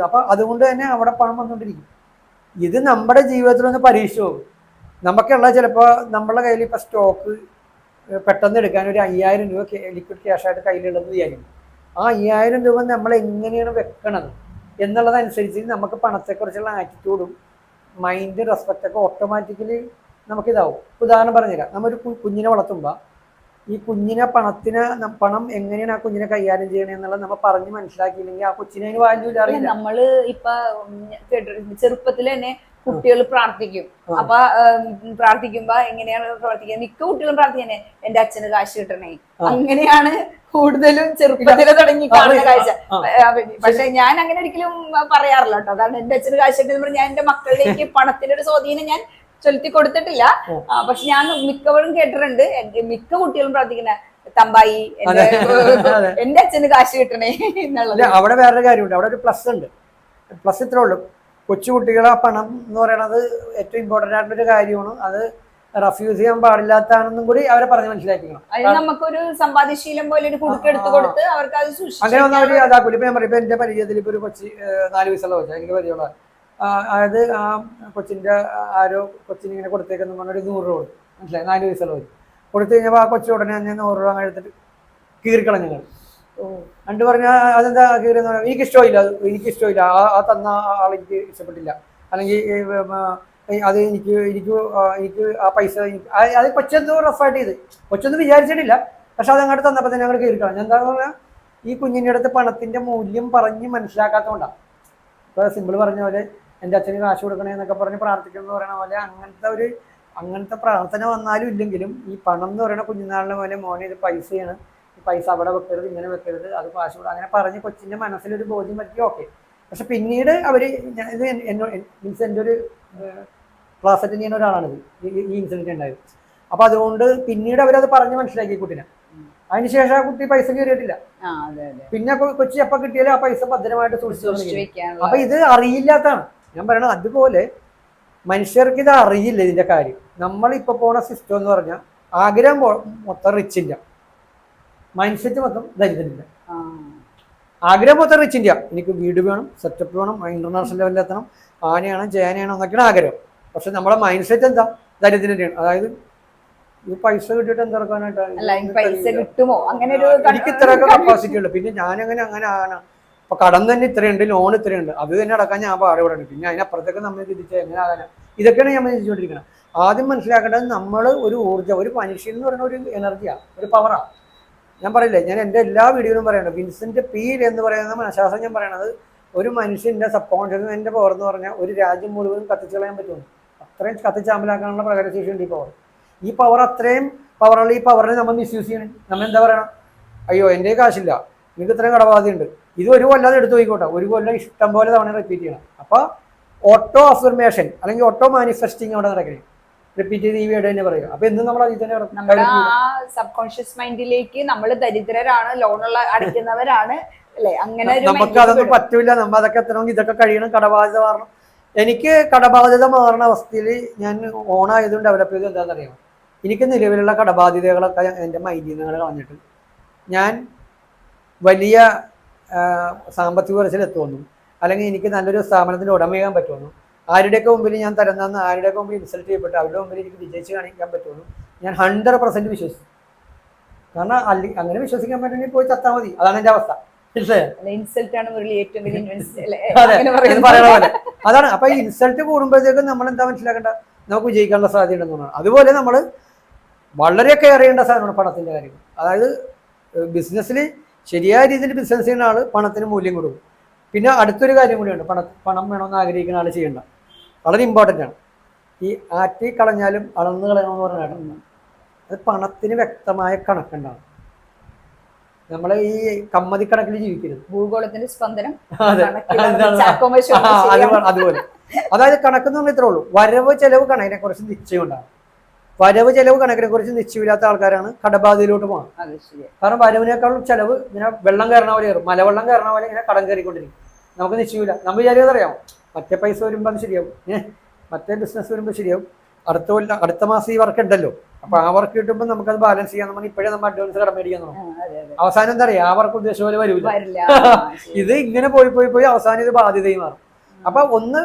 അപ്പൊ അതുകൊണ്ട് തന്നെ അവിടെ പണം വന്നുകൊണ്ടിരിക്കും. ഇത് നമ്മുടെ ജീവിതത്തിലൊന്ന് പരീക്ഷിച്ചു പോകും. നമുക്കുള്ള ചിലപ്പോൾ നമ്മുടെ കയ്യിൽ ഇപ്പൊ സ്റ്റോക്ക് പെട്ടെന്ന് എടുക്കാൻ ഒരു 5000 രൂപ ലിക്വിഡ് ക്യാഷ് ആയിട്ട് കയ്യിലുള്ളതെന്ന് വിചാരിക്കും. ആ 5000 രൂപ നമ്മൾ എങ്ങനെയാണ് വെക്കണത് എന്നുള്ളതനുസരിച്ച് നമുക്ക് പണത്തെക്കുറിച്ചുള്ള ആറ്റിറ്റ്യൂഡും മൈൻഡ് റെസ്പെക്റ്റ് ഒക്കെ ഓട്ടോമാറ്റിക്കലി നമുക്കിതാവും. ഉദാഹരണം പറഞ്ഞുതരാം. നമ്മൊരു കുഞ്ഞിനെ വളർത്തുമ്പോൾ ഈ കുഞ്ഞിനെ പണം എങ്ങനെയാണ് ആ കുഞ്ഞിനെ കൈകാര്യം ചെയ്യണേ എന്നുള്ളത് നമ്മൾ പറഞ്ഞ് മനസ്സിലാക്കിയില്ലെങ്കിൽ ആ കൊച്ചിനെ അതിന് വാല്യൂ അറിയില്ല. നമ്മള് ഇപ്പൊ ചെറുപ്പത്തിൽ തന്നെ കുട്ടികൾ പ്രാർത്ഥിക്കും. അപ്പൊ പ്രാർത്ഥിക്കുമ്പോ എങ്ങനെയാണ് പ്രാർത്ഥിക്കുക? മിക്ക കുട്ടികളും പ്രാർത്ഥിക്കണേ എന്റെ അച്ഛന് കാശ് കിട്ടണേ, അങ്ങനെയാണ് കൂടുതലും ചെറുപ്പത്തില് തുടങ്ങി കാണുന്ന കാഴ്ച. പക്ഷെ ഞാൻ അങ്ങനെ ഒരിക്കലും പറയാറില്ല കേട്ടോ. കാരണം എന്റെ അച്ഛന് കാശ് കിട്ടുന്ന ഞാൻ എന്റെ മക്കളിലേക്ക് പണത്തിന്റെ ഒരു സ്വാധീനം ഞാൻ ചൊലുത്തി കൊടുത്തിട്ടില്ല. പക്ഷെ ഞാൻ മിക്കവരും കേട്ടിട്ടുണ്ട്, മിക്ക കുട്ടികളും പ്രാർത്ഥിക്കുന്ന തമ്പായി എന്റെ അച്ഛന് കാശ് കിട്ടണേ എന്നുള്ളത്. അവിടെ വേറൊരു കാര്യമുണ്ട്, അവിടെ ഒരു പ്ലസ് ഉണ്ട്. പ്ലസ് ഇത്രേ ഉള്ളൂ, കൊച്ചുകുട്ടികളെ പണം എന്ന് പറയുന്നത് ഏറ്റവും ഇമ്പോർട്ടന്റ് ആയിട്ടുള്ളൊരു കാര്യമാണ്. അത് റഫ്യൂസ് ചെയ്യാൻ പാടില്ലാത്താണെന്നും കൂടി അവരെ പറഞ്ഞ് മനസ്സിലാക്കിക്കണം. നമുക്കൊരു സമ്പാദ്യശീലം പോലെ ഒരു കുടുക്കെടുത്ത് കൊടുത്ത് അവർക്ക് അത് അങ്ങനെ ഒന്നും അവർ അതാക്കൂല. ഇപ്പൊ ഞാൻ പറയും, ഇപ്പൊ എന്റെ പരിചയത്തിൽ ഇപ്പൊ ഒരു കൊച്ചി 4 വയസ്സുള്ള കൊച്ചാ, എനിക്ക് പരിചയമുള്ള. അതായത് ആ കൊച്ചിന്റെ ആരോ കൊച്ചിനിങ്ങനെ കൊടുത്തേക്കെന്ന് പറഞ്ഞൊരു 100 രൂപ കൊടുത്തു, മനസ്സിലായി? 4 വയസ്സുള്ള കൊച്ചു കൊടുത്തു കഴിഞ്ഞപ്പോൾ ആ കൊച്ചു ഉടനെ തന്നെ 100 രൂപ എടുത്തിട്ട് കീറിക്കളഞ്ഞു. കണ്ടു പറഞ്ഞാൽ അതെന്താ കീറിയെന്ന് പറഞ്ഞാൽ എനിക്കിഷ്ടമില്ല, ആ തന്ന ആളെനിക്ക് ഇഷ്ടപ്പെട്ടില്ല, അല്ലെങ്കിൽ അത് എനിക്ക് ആ പൈസ അത് കൊച്ചെന്തോ റഫായിട്ട് ചെയ്ത് കൊച്ചൊന്നും വിചാരിച്ചിട്ടില്ല. പക്ഷെ അത് അങ്ങോട്ട് തന്നപ്പോൾ തന്നെ ഞങ്ങൾ കീറിക്കളഞ്ഞു. എന്താണെന്ന് പറഞ്ഞാൽ ഈ കുഞ്ഞിൻ്റെ അടുത്ത് പണത്തിന്റെ മൂല്യം പറഞ്ഞ് മനസ്സിലാക്കാത്തതുകൊണ്ടാണ്. ഇപ്പോൾ സിമ്പിൾ പറഞ്ഞ പോലെ എൻ്റെ അച്ഛന് കാശ് കൊടുക്കണേ എന്നൊക്കെ പറഞ്ഞ് പ്രാർത്ഥിക്കണം എന്ന് പറയുന്ന പോലെ അങ്ങനത്തെ പ്രാർത്ഥന വന്നാലും ഇല്ലെങ്കിലും ഈ പണം എന്ന് പറയുന്ന കുഞ്ഞുനാളിനെ പോലെ മോനെ ഇത് പൈസയാണ്, ഈ പൈസ അവിടെ വെക്കരുത്, ഇങ്ങനെ വെക്കരുത്, അത് കാശ് കൊടുക്കുക, അങ്ങനെ പറഞ്ഞ് കൊച്ചിൻ്റെ മനസ്സിലൊരു ബോധ്യം പറ്റി ഓക്കെ. പക്ഷെ പിന്നീട് അവർ ഇത് മീൻസ് എൻ്റെ ഒരു ക്ലാസ് അറ്റൻഡ് ചെയ്യുന്ന ഒരാളാണിത്, ഈ ഇൻസിഡൻറ്റ് ഉണ്ടായത്. അപ്പോൾ അതുകൊണ്ട് പിന്നീട് അവരത് പറഞ്ഞ് മനസ്സിലാക്കി കുട്ടീനെ. അതിനുശേഷം ആ കുട്ടി പൈസ കയറിയിട്ടില്ല. പിന്നെ കൊച്ചി എപ്പോൾ കിട്ടിയാലും ആ പൈസ ഭദ്രമായിട്ട് സൂക്ഷിച്ചു. അപ്പൊ ഇത് അറിയില്ലാത്തതാണ് ഞാൻ പറയണത്. അതുപോലെ മനുഷ്യർക്ക് ഇത് അറിയില്ല ഇതിന്റെ കാര്യം. നമ്മളിപ്പോ പോണ സിസ്റ്റം എന്ന് പറഞ്ഞാൽ ആഗ്രഹം മൊത്തം റിച്ചില്ല, മൈൻഡ് സെറ്റ് മൊത്തം ദരിദ്രമില്ല. ആഗ്രഹം മൊത്തം റിച്ച് ഇന്ത്യ, എനിക്ക് വീട് വേണം, സെറ്റപ്പ് വേണം, ഇന്റർനാഷണൽ ലെവലിൽ എത്തണം, ആനയാണ് ചേനയാണ് എന്നൊക്കെയാണ് ആഗ്രഹം. പക്ഷെ നമ്മുടെ മൈൻഡ് സെറ്റ് എന്താ? ദരിദ്രതയാണ്. അതായത് ഈ പൈസ കിട്ടിയിട്ട് എന്തിറക്കാനായിട്ടാണ്, എനിക്ക് ഇത്രയൊക്കെ കപ്പാസിറ്റി ഉണ്ട്, പിന്നെ ഞാനങ്ങനെ ആണ്. അപ്പൊ കടം തന്നെ ഇത്രയുണ്ട്, ലോൺ ഇത്രയുണ്ട്, അത് തന്നെ അടക്കാൻ ഞാൻ പാടുപെടുന്നുണ്ട്, പിന്നെ അതിനപ്പുറത്തേക്ക് നമ്മൾ തിരിച്ച് എങ്ങനെ ആകാനാണ്? ഇതൊക്കെയാണ് നമ്മൾ ചിന്തിച്ചുകൊണ്ടിരിക്കുന്നത്. ആദ്യം മനസ്സിലാക്കേണ്ടത് നമ്മൾ ഒരു ഊർജ്ജം, ഒരു മനുഷ്യൻ എന്ന് പറയുന്ന ഒരു എനർജിയാണ്, ഒരു പവറാണ്. ഞാൻ പറയില്ലേ, ഞാൻ എൻ്റെ എല്ലാ വീഡിയോയിലും പറയുന്നത് വിൻസെന്റ് പീൽ എന്ന് പറയുന്ന മനഃശാസ്ത്രം ഞാൻ പറയണത് ഒരു മനുഷ്യൻ്റെ സബ് കോൺഷ്യസിന്റെ പവർ എന്ന് പറഞ്ഞാൽ ഒരു രാജ്യം മുഴുവൻ കത്തിച്ചു കളയാൻ പറ്റും. അത്രയും കത്തിച്ചാമ്പലാക്കാനുള്ള പ്രകടശേഷി ഉണ്ട് ഈ പവർ. ഈ പവർ അത്രയും പവറുള്ള ഈ പവറിനെ നമ്മൾ മിസ്യൂസ് ചെയ്യണം. നമ്മൾ എന്താ പറയണം? അയ്യോ എൻ്റെ കാശില്ല, നിങ്ങൾക്ക് ഇത്രയും കടബാധ്യത ഉണ്ട്, ഇത് ഒരു കൊല്ലാതെ എടുത്തു പോയിക്കോട്ടെ, ഒരു കൊല്ലം ഇഷ്ടം പോലെ തവണ റിപ്പീറ്റ് ചെയ്യണം. അപ്പോൾ ഓട്ടോ അഫർമേഷൻ അല്ലെങ്കിൽ ഓട്ടോ മാനിഫെസ്റ്റിംഗ് അവിടെ നടക്കണേ. റിപ്പീറ്റ് ചെയ്ത് ഈ വേർഡ് തന്നെ പറയുക. അപ്പൊ എന്തും നമ്മൾ അതിൽ തന്നെ നമ്മുടെ സബ് കോൺഷ്യസ് മൈൻഡിലേക്ക് നമ്മൾ ദരിദ്രരാണ്, ലോണുള്ള അടയ്ക്കുന്നവരാണ് അല്ലെ, അങ്ങനെ നമുക്ക് അതൊന്നും പറ്റൂല, നമ്മൾ അതൊക്കെ എത്തണമെങ്കിൽ ഇതൊക്കെ കഴിയണം, കടബാധ്യത മാറണം. എനിക്ക് കടബാധ്യത മാറുന്ന അവസ്ഥയിൽ ഞാൻ ഓണായതും ഡെവലപ്പ് ചെയ്തത് എന്താണെന്ന് അറിയാം. എനിക്ക് നിലവിലുള്ള കടബാധ്യതകളൊക്കെ എൻ്റെ മൈൻഡിൽ നിന്ന് കളഞ്ഞിട്ട് ഞാൻ വലിയ സാമ്പത്തിക ഉയർച്ചയിലെത്തുമെന്നും അല്ലെങ്കിൽ എനിക്ക് നല്ലൊരു സ്ഥാപനത്തിൽ ഉടമയാൻ പറ്റുമെന്നും ആരുടെയൊക്കെ മുമ്പിൽ ഞാൻ തരുന്ന ആരുടെയൊക്കെ മുമ്പിൽ ഇൻസൾട്ട് ചെയ്യപ്പെട്ടു അവരുടെ മുമ്പിൽ എനിക്ക് വിജയിച്ച് കാണിക്കാൻ പറ്റുമെന്നും ഞാൻ 100% വിശ്വസിക്കും. കാരണം അങ്ങനെ വിശ്വസിക്കാൻ പറ്റുമെങ്കിൽ പോയി ചത്താൽ മതി, അതാണ് എൻ്റെ അവസ്ഥ. അതാണ്. അപ്പൊ ഈ ഇൻസൾട്ട് കൂടുമ്പോഴത്തേക്കും നമ്മൾ എന്താ മനസ്സിലാക്കേണ്ട, നമുക്ക് വിജയിക്കാനുള്ള സാധ്യത ഉണ്ടെന്നാണ്. അതുപോലെ നമ്മൾ വളരെ കെയർ ചെയ്യേണ്ട സാധനമാണ് പണത്തിന്റെ കാര്യം. അതായത് ബിസിനസ്സിൽ ശരിയായ രീതിയിൽ ബിസിനസ് ചെയ്യുന്ന ആൾ പണത്തിന് മൂല്യം കൊടുക്കും. പിന്നെ അടുത്തൊരു കാര്യം കൂടിയുണ്ട്, പണം വേണമെന്ന് ആഗ്രഹിക്കുന്ന ആൾ ചെയ്യേണ്ട, വളരെ ഇമ്പോർട്ടൻ്റ് ആണ്. ഈ ആറ്റി കളഞ്ഞാലും അളന്ന് കളയണമെന്ന് പറഞ്ഞാൽ അത് പണത്തിന് വ്യക്തമായ കണക്കുണ്ടാവും. നമ്മൾ ഈ കമ്മതി കണക്കിൽ ജീവിക്കരുത്. ഭൂഗോളത്തിന്റെ സ്പന്ദനം. അതുപോലെ അതായത് കണക്കെന്ന് പറഞ്ഞാൽ ഇത്രേ ഉള്ളൂ. വരവ് ചെലവ് കണക്കിനെ കുറിച്ച് നിശ്ചയം ഉണ്ടാകും. വരവ് ചെലവ് കണക്കിനെ കുറിച്ച് നിശ്ചയമില്ലാത്ത ആൾക്കാരാണ് കടബാധ്യതയിലോട്ട് പോകുന്നത്. കാരണം വരവിനേക്കാളും ചെലവ് ഇങ്ങനെ വെള്ളം കയറണ പോലെ കയറും, മലവെള്ളം കയറണ പോലെ ഇങ്ങനെ കടം കയറിക്കൊണ്ടിരിക്കും. നമുക്ക് നിശ്ചയമില്ല. നമ്മൾ വിചാരിച്ചത് അറിയാമോ, മറ്റേ പൈസ വരുമ്പോൾ അത് ശരിയാവും, മറ്റേ ബിസിനസ് വരുമ്പോൾ ശരിയാവും, അടുത്ത മാസം ഈ വർക്ക് ഉണ്ടല്ലോ, അപ്പൊ ആ വർക്ക് കിട്ടുമ്പോൾ നമുക്കത് ബാലൻസ് ചെയ്യാൻ നമ്മൾ ഇപ്പോഴേ നമ്മൾ അഡ്വാൻസ് കടം മേടിക്കാൻ തുടങ്ങും. അവസാനം എന്താ പറയാ, ആ വർക്ക് ഉദ്ദേശിച്ച പോലെ വരില്ല. ഇത് ഇങ്ങനെ പോയി അവസാനം ഇത് ബാധ്യതയും മാറും. അപ്പൊ ഒന്ന്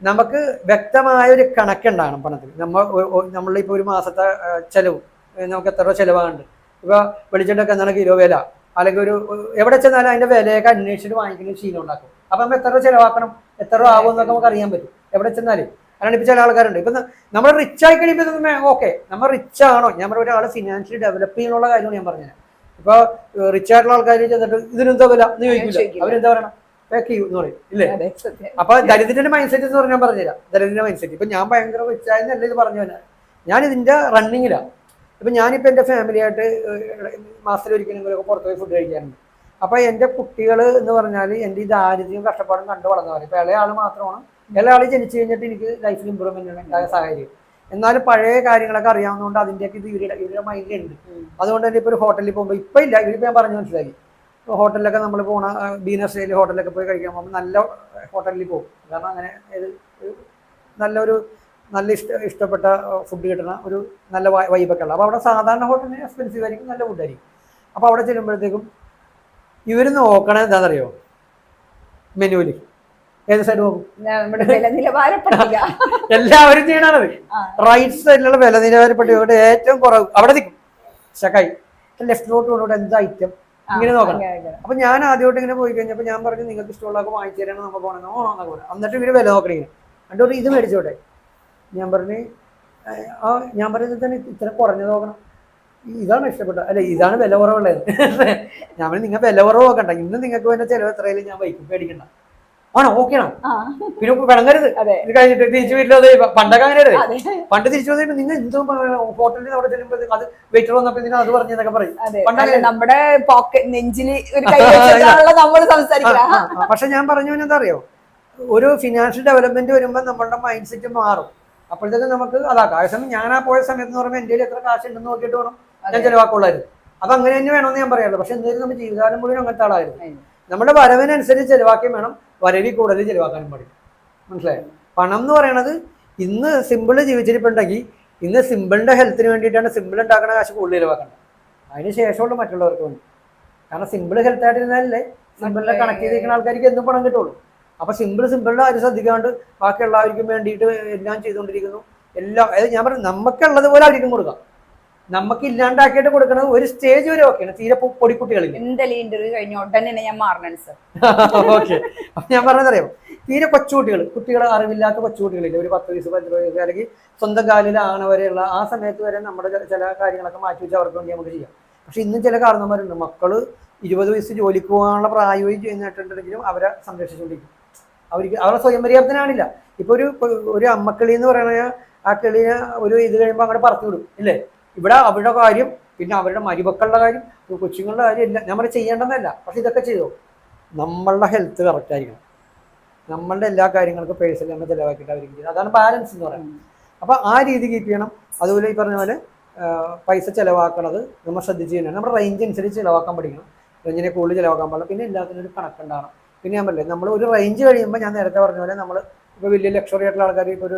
നമുക്ക് വ്യക്തമായ ഒരു കണക്കുണ്ടാകണം പണത്തിന്. നമ്മളിപ്പോ ഒരു മാസത്തെ ചെലവ് നമുക്ക് എത്ര രൂപ ചെലവാകുന്നുണ്ട്. ഇപ്പൊ വെളിച്ചെണ്ണൊക്കെ എന്താണ് കിലോ വില, അല്ലെങ്കിൽ എവിടെ ചെന്നാലും അതിന്റെ വിലയൊക്കെ അന്വേഷിച്ചിട്ട് വാങ്ങിക്കുന്ന ശീലം ഉണ്ടാക്കും. അപ്പൊ നമ്മൾ എത്ര രൂപ ചെലവാക്കണം, എത്ര രൂപ ആകും എന്നൊക്കെ നമുക്ക് അറിയാൻ പറ്റും എവിടെ ചെന്നാലും. അല്ലാണ്ട് ഇപ്പൊ ചില ആൾക്കാരുണ്ട്, ഇപ്പൊ നമ്മൾ റിച്ച് ആയി കഴിയുമ്പോൾ ഓക്കെ നമ്മൾ റിച്ച് ആണോ, ഞാൻ പറഞ്ഞ ഒരാൾ ഫിനാൻഷ്യലി ഡെവലപ്പ് ചെയ്യാനുള്ള കാര്യമാണ് ഞാൻ പറഞ്ഞത്. ഇപ്പൊ റിച്ച് ആയിട്ടുള്ള ആൾക്കാർ ചെന്നിട്ട് ഇതിനെന്താ വില എന്ന് ചോദിക്കില്ല, അവരെന്താ പറയണം, എന്ന് പറയും ഇല്ലേ. അപ്പൊ ദരിദ്രന്റെ മൈൻഡ് സെറ്റ് എന്ന് പറഞ്ഞാൽ പറഞ്ഞുതരാം. ദരിദ്രന്റെ മൈൻഡ് സെറ്റ് ഇപ്പൊ ഞാൻ ഭയങ്കര റിച്ച് ആയെന്നല്ല ഇത് പറഞ്ഞു തന്നെ, ഞാൻ ഇതിന്റെ റണ്ണിങ്ങിലാണ്. ഇപ്പൊ ഞാനിപ്പോ എന്റെ ഫാമിലി ആയിട്ട് മാസത്തിൽ ഒരിക്കലെങ്കിലൊക്കെ പുറത്ത് പോയി ഫുഡ് കഴിക്കാറുണ്ട്. അപ്പൊ എന്റെ കുട്ടികൾ എന്ന് പറഞ്ഞാൽ എന്റെ ഈ ദാരിദ്ര്യം കഷ്ടപ്പാടും കണ്ടു വളർന്നവർ. ഇപ്പൊ ഇളയ ആള് മാത്രമാണ്, ഇളയ ആള് ജനിച്ചു കഴിഞ്ഞിട്ട് എനിക്ക് ലൈഫിൽ ഇമ്പ്രൂവ്മെന്റ് ഉണ്ടായ സാഹചര്യം. എന്നാലും പഴയ കാര്യങ്ങളൊക്കെ അറിയാവുന്നതുകൊണ്ട് അതിന്റെയൊക്കെ ഇത് ഇവരുടെ മൈൻഡിലുണ്ട്. അതുകൊണ്ട് തന്നെ ഇപ്പൊ ഒരു ഹോട്ടലിൽ പോകുമ്പോൾ ഇപ്പൊ ഇല്ല, ഇതിപ്പോ ഞാൻ പറഞ്ഞു മനസ്സിലാക്കി. ഹോട്ടലിലൊക്കെ നമ്മൾ പോണ ബീനർ സ്റ്റൈൽ ഹോട്ടലിലൊക്കെ പോയി കഴിക്കാൻ പോകുമ്പോൾ നല്ല ഹോട്ടലിൽ പോകും. കാരണം അങ്ങനെ നല്ല ഇഷ്ടപ്പെട്ട ഫുഡ് കിട്ടുന്ന ഒരു നല്ല വൈബൊക്കെ ഉള്ള. അപ്പോൾ അവിടെ സാധാരണ ഹോട്ടലിന് എക്സ്പെൻസീവ് ആയിരിക്കും, നല്ല ഫുഡായിരിക്കും. അപ്പോൾ അവിടെ ചെല്ലുമ്പോഴത്തേക്കും ഇവർ നോക്കണേ എന്താണെന്നറിയോ, മെനുവിൽ ഏത് സൈഡ് നോക്കും, എല്ലാവരും ചെയ്യണത് റൈറ്റ് സൈഡിലുള്ള വില നിലവാര പട്ടികയുടെ ഏറ്റവും കുറവ് അവിടെ നിൽക്കും. ചക്കായി ലെഫ്റ്റിലോട്ട് കൊണ്ടുപോയി എന്താ ഐറ്റം ഇങ്ങനെ നോക്കണം. അപ്പൊ ഞാൻ ആദ്യമായിട്ട് ഇങ്ങനെ പോയി കഴിഞ്ഞപ്പോൾ ഞാൻ പറഞ്ഞു നിങ്ങൾക്ക് ഇഷ്ടമുള്ളതൊക്കെ വാങ്ങിച്ചു തരാണ് നമ്മൾ പോകണമെന്ന്. എന്നൊക്കെ പറയാം. എന്നിട്ട് ഇവര് വില നോക്കണേ, എന്നിട്ട് ഇത് മേടിച്ചോട്ടെ. ഞാൻ പറയുന്നത് തന്നെ ഇത്ര കുറഞ്ഞത് നോക്കണം, ഇതാണ് ഇഷ്ടപ്പെട്ട, അല്ലെ ഇതാണ് വില കുറവുള്ളത്. ഞാൻ പറഞ്ഞു നിങ്ങൾ വില കുറവ് നോക്കണ്ട, ഇന്ന് നിങ്ങൾക്ക് വേണ്ട ചിലവ് എത്രയായാലും ഞാൻ വയ്ക്കും, പേടിക്കണ്ട. ആണോ ഓക്കെയാണോ, പിന്നെ പിണങ്ങരുത്. ഇത് കഴിഞ്ഞിട്ട് തിരിച്ചു വീട്ടിലത് പണ്ടൊക്കെ അങ്ങനെയല്ലേ, പണ്ട് തിരിച്ചു വന്നപ്പോ നിങ്ങൾ എന്തോ ഹോട്ടലിൽ അവിടെ ചെല്ലുമ്പോൾ അത് വെയിറ്റർ വന്നപ്പോ നിങ്ങൾ അത് പറഞ്ഞതൊക്കെ പറയും. നമ്മുടെ പോക്കറ്റ് നെഞ്ചിൽ പക്ഷെ ഞാൻ പറഞ്ഞു എന്താ അറിയോ, ഒരു ഫിനാൻഷ്യൽ ഡെവലപ്മെന്റ് വരുമ്പോൾ നമ്മളുടെ മൈൻഡ് സെറ്റ് മാറും. അപ്പോഴത്തേക്കും നമുക്ക് അതാക്കാം. അതേസമയം ഞാൻ ആ പോയ സമയത്ത് എന്ന് പറയുമ്പോൾ എൻ്റെ എത്ര കാശ് ഉണ്ടെന്ന് നോക്കിയിട്ട് വേണം ഞാൻ ചിലവാക്കുള്ളായിരുന്നു. അപ്പൊ അങ്ങനെ തന്നെ വേണമെന്ന് ഞാൻ പറയാനുള്ളൂ. പക്ഷെ എന്തായാലും നമ്മൾ ജീവിതകാലം മുഴുവൻ അങ്ങനത്തെ ആളായിരുന്നു. നമ്മുടെ വരവിനനുസരിച്ച് ചിലവാക്കിയും വേണം, വരവിൽ കൂടുതൽ ചിലവാക്കാനും പാടില്ല. മനസ്സിലായോ? പണം എന്ന് പറയണത് ഇന്ന് സിമ്പിൾ ജീവിച്ചിരിപ്പുണ്ടെങ്കിൽ ഇന്ന് സിമ്പിളിന്റെ ഹെൽത്തിന് വേണ്ടിയിട്ടാണ് സിമ്പിൾ ഉണ്ടാക്കുന്ന കാശ് കൂടുതൽ ചിലവാക്കേണ്ടത്. അതിന് ശേഷമുള്ള മറ്റുള്ളവർക്ക് വേണ്ടി. കാരണം സിമ്പിൾ ഹെൽത്ത് ആയിട്ടിരുന്നാലല്ലേ സിമ്പിളിനെ കണക്ട് ചെയ്തിരിക്കുന്ന ആൾക്കാർക്ക് എന്തും പണം കിട്ടുള്ളൂ. അപ്പൊ സിമ്പിളിന്റെ ആരും ശ്രദ്ധിക്കാണ്ട് ബാക്കിയുള്ളവർക്കും വേണ്ടിയിട്ട് എല്ലാം ചെയ്തുകൊണ്ടിരിക്കുന്നു. എല്ലാം ഞാൻ പറഞ്ഞു നമുക്കുള്ളത് പോലെ അവർക്കും കൊടുക്കാം. നമുക്ക് ഇല്ലാണ്ടാക്കിയിട്ട് കൊടുക്കുന്നത് ഒരു സ്റ്റേജ് വരെ ഓക്കെയാണ്, തീരെ പൊടിക്കുട്ടികളിൽ. എന്തായാലും ഇന്റർവ്യൂ കഴിഞ്ഞ ഉടനെ ഞാൻ മാറണം സർ. ഓക്കെ, അപ്പൊ ഞാൻ പറഞ്ഞതറിയാം, തീരെ കുട്ടികൾ അറിവില്ലാത്ത കൊച്ചുകുട്ടികളില്ല, ഒരു 10 വയസ്സ് 15 വയസ്സ് അല്ലെങ്കിൽ സ്വന്തം കാലിലാണ് വരെയുള്ള ആ സമയത്ത് വരെ നമ്മുടെ ചില കാര്യങ്ങളൊക്കെ മാറ്റി വെച്ച് അവർക്ക് വേണ്ടി നമുക്ക് ചെയ്യാം. പക്ഷെ ഇന്നും ചില കാരണന്മാരുണ്ട്, മക്കള് 20 വയസ്സ് ജോലിക്ക് പോകാനുള്ള പ്രായമായി ചെയ്യുന്നിട്ടുണ്ടെങ്കിലും അവരെ സംരക്ഷിച്ചുകൊണ്ടിരിക്കും. അവരുടെ സ്വയം പര്യാപ്തനാണില്ല. ഇപ്പൊ ഒരു അമ്മക്കിളി എന്ന് പറയുന്ന ആ കിളിയെ ഒരു ഇത് കഴിയുമ്പോൾ അങ്ങോട്ട് പറത്തി വിടും ഇല്ലേ. ഇവിടെ അവരുടെ കാര്യം, പിന്നെ അവരുടെ മരുമക്കളുടെ കാര്യം, കൊച്ചുങ്ങളുടെ കാര്യം എല്ലാം നമ്മൾ ചെയ്യേണ്ടതല്ല. പക്ഷെ ഇതൊക്കെ ചെയ്തോ, നമ്മളുടെ ഹെൽത്ത് കറക്റ്റ് ആയിരിക്കണം, നമ്മളുടെ എല്ലാ കാര്യങ്ങൾക്കും പേഴ്സണലി നമ്മൾ ചിലവാക്കിയിട്ട് അവർക്ക്. അതാണ് ബാലൻസ് എന്ന് പറയുന്നത്. അപ്പൊ ആ രീതി കീപ്പ് ചെയ്യണം. അതുപോലെ ഈ പറഞ്ഞ പോലെ പൈസ ചിലവാക്കണത് നമ്മൾ ശ്രദ്ധിച്ച് ചെയ്യണം. നമ്മുടെ റേഞ്ച് അനുസരിച്ച് ചിലവാക്കാൻ പഠിക്കണം. റേഞ്ചിനെ കൂടുതൽ ചിലവാക്കാൻ പാടില്ല. പിന്നെ എല്ലാത്തിനും ഒരു കണക്കുണ്ടാകണം. പിന്നെ ഞാൻ പറയില്ലേ, നമ്മൾ ഒരു റേഞ്ച് കഴിയുമ്പോൾ ഞാൻ നേരത്തെ പറഞ്ഞ പോലെ നമ്മൾ ഇപ്പോൾ വലിയ ലക്ഷറി ആയിട്ടുള്ള ആൾക്കാർ ഇപ്പോൾ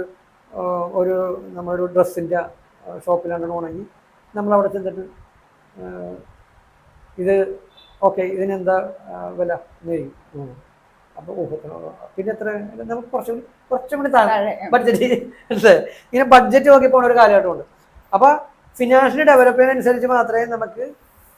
നമ്മളൊരു ഡ്രസ്സിൻ്റെ ഷോപ്പിലാണ് പോകണമെങ്കിൽ നമ്മളവിടെ ചെന്നിട്ട് ഇത് ഓക്കെ ഇതിനെന്താ വില എന്ന് ചോദിക്കും. അപ്പോൾ പിന്നെ എത്ര നമുക്ക് കുറച്ചും കൂടി താഴെ ബഡ്ജറ്റ് ഇങ്ങനെ ബഡ്ജറ്റ് നോക്കി പോകുന്ന ഒരു കാലഘട്ടമുണ്ട്. അപ്പോൾ ഫിനാൻഷ്യലി ഡെവലപ്പ് ചെയ്യുന്നതനുസരിച്ച് മാത്രമേ നമുക്ക്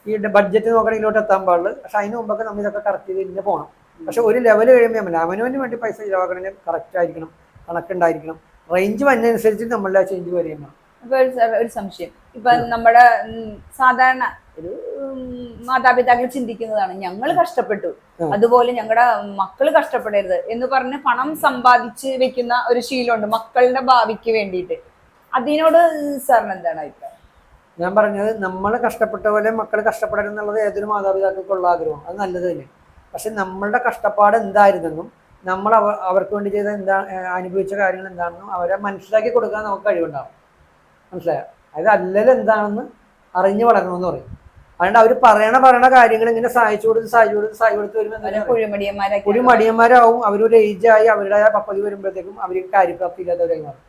ഈ ബഡ്ജറ്റ് നോക്കണമെങ്കിലോട്ട് എത്താൻ പാടുള്ളൂ. പക്ഷെ അതിന് മുമ്പൊക്കെ നമ്മൾ ഇതൊക്കെ കറക്റ്റ് ചെയ്ത് തന്നെ പോകണം. പക്ഷെ ഒരു ലെവൽ കഴിയുമ്പോൾ അവനവന് വേണ്ടി പൈസ ചിലവാക്കണമെങ്കിൽ കറക്റ്റ് ആയിരിക്കണം, കണക്കുണ്ടായിരിക്കണം. റേഞ്ച് വന്നതനുസരിച്ച് നമ്മളുടെ ആ ചേഞ്ച് വരികയും വേണം. ഇപ്പൊ ഒരു സംശയം, ഇപ്പൊ നമ്മുടെ സാധാരണ ഒരു മാതാപിതാക്കൾ ചിന്തിക്കുന്നതാണ്, ഞങ്ങൾ കഷ്ടപ്പെട്ടു അതുപോലെ ഞങ്ങളുടെ മക്കള് കഷ്ടപ്പെടരുത് എന്ന് പറഞ്ഞ് പണം സമ്പാദിച്ച് വെക്കുന്ന ഒരു ശീലമുണ്ട് മക്കളുടെ ഭാവിക്ക് വേണ്ടിയിട്ട്. അതിനോട് സാറിന് എന്താണ് അഭിപ്രായം? ഞാൻ പറഞ്ഞത് നമ്മൾ കഷ്ടപ്പെട്ട പോലെ മക്കൾ കഷ്ടപ്പെടരുത് എന്നുള്ളത് ഏതൊരു മാതാപിതാക്കൾക്കുള്ള ആഗ്രഹമാണ്. അത് നല്ലത് തന്നെ. പക്ഷെ നമ്മളുടെ കഷ്ടപ്പാട് എന്തായിരുന്നെന്നും നമ്മൾ അവർക്ക് വേണ്ടി ചെയ്ത അനുഭവിച്ച കാര്യങ്ങൾ എന്താണെന്നും അവരെ മനസ്സിലാക്കി കൊടുക്കാൻ നമുക്ക് കഴിവുണ്ടാവും. മനസ്സിലായോ? അത് അല്ലല്ലോ എന്താണെന്ന് അറിഞ്ഞു വളരണമെന്ന് പറയും. അതുകൊണ്ട് അവർ പറയണ കാര്യങ്ങൾ ഇങ്ങനെ സഹായിച്ചു കൊടുത്ത് വരുമ്പോൾ ഒരു മടിയന്മാരാവും. അവരൊരു ഏജായി അവരുടെ പക്വത വരുമ്പോഴത്തേക്കും അവർക്ക് കാര്യപ്രാപ്തി ഇല്ലാത്തവരായി മാറും.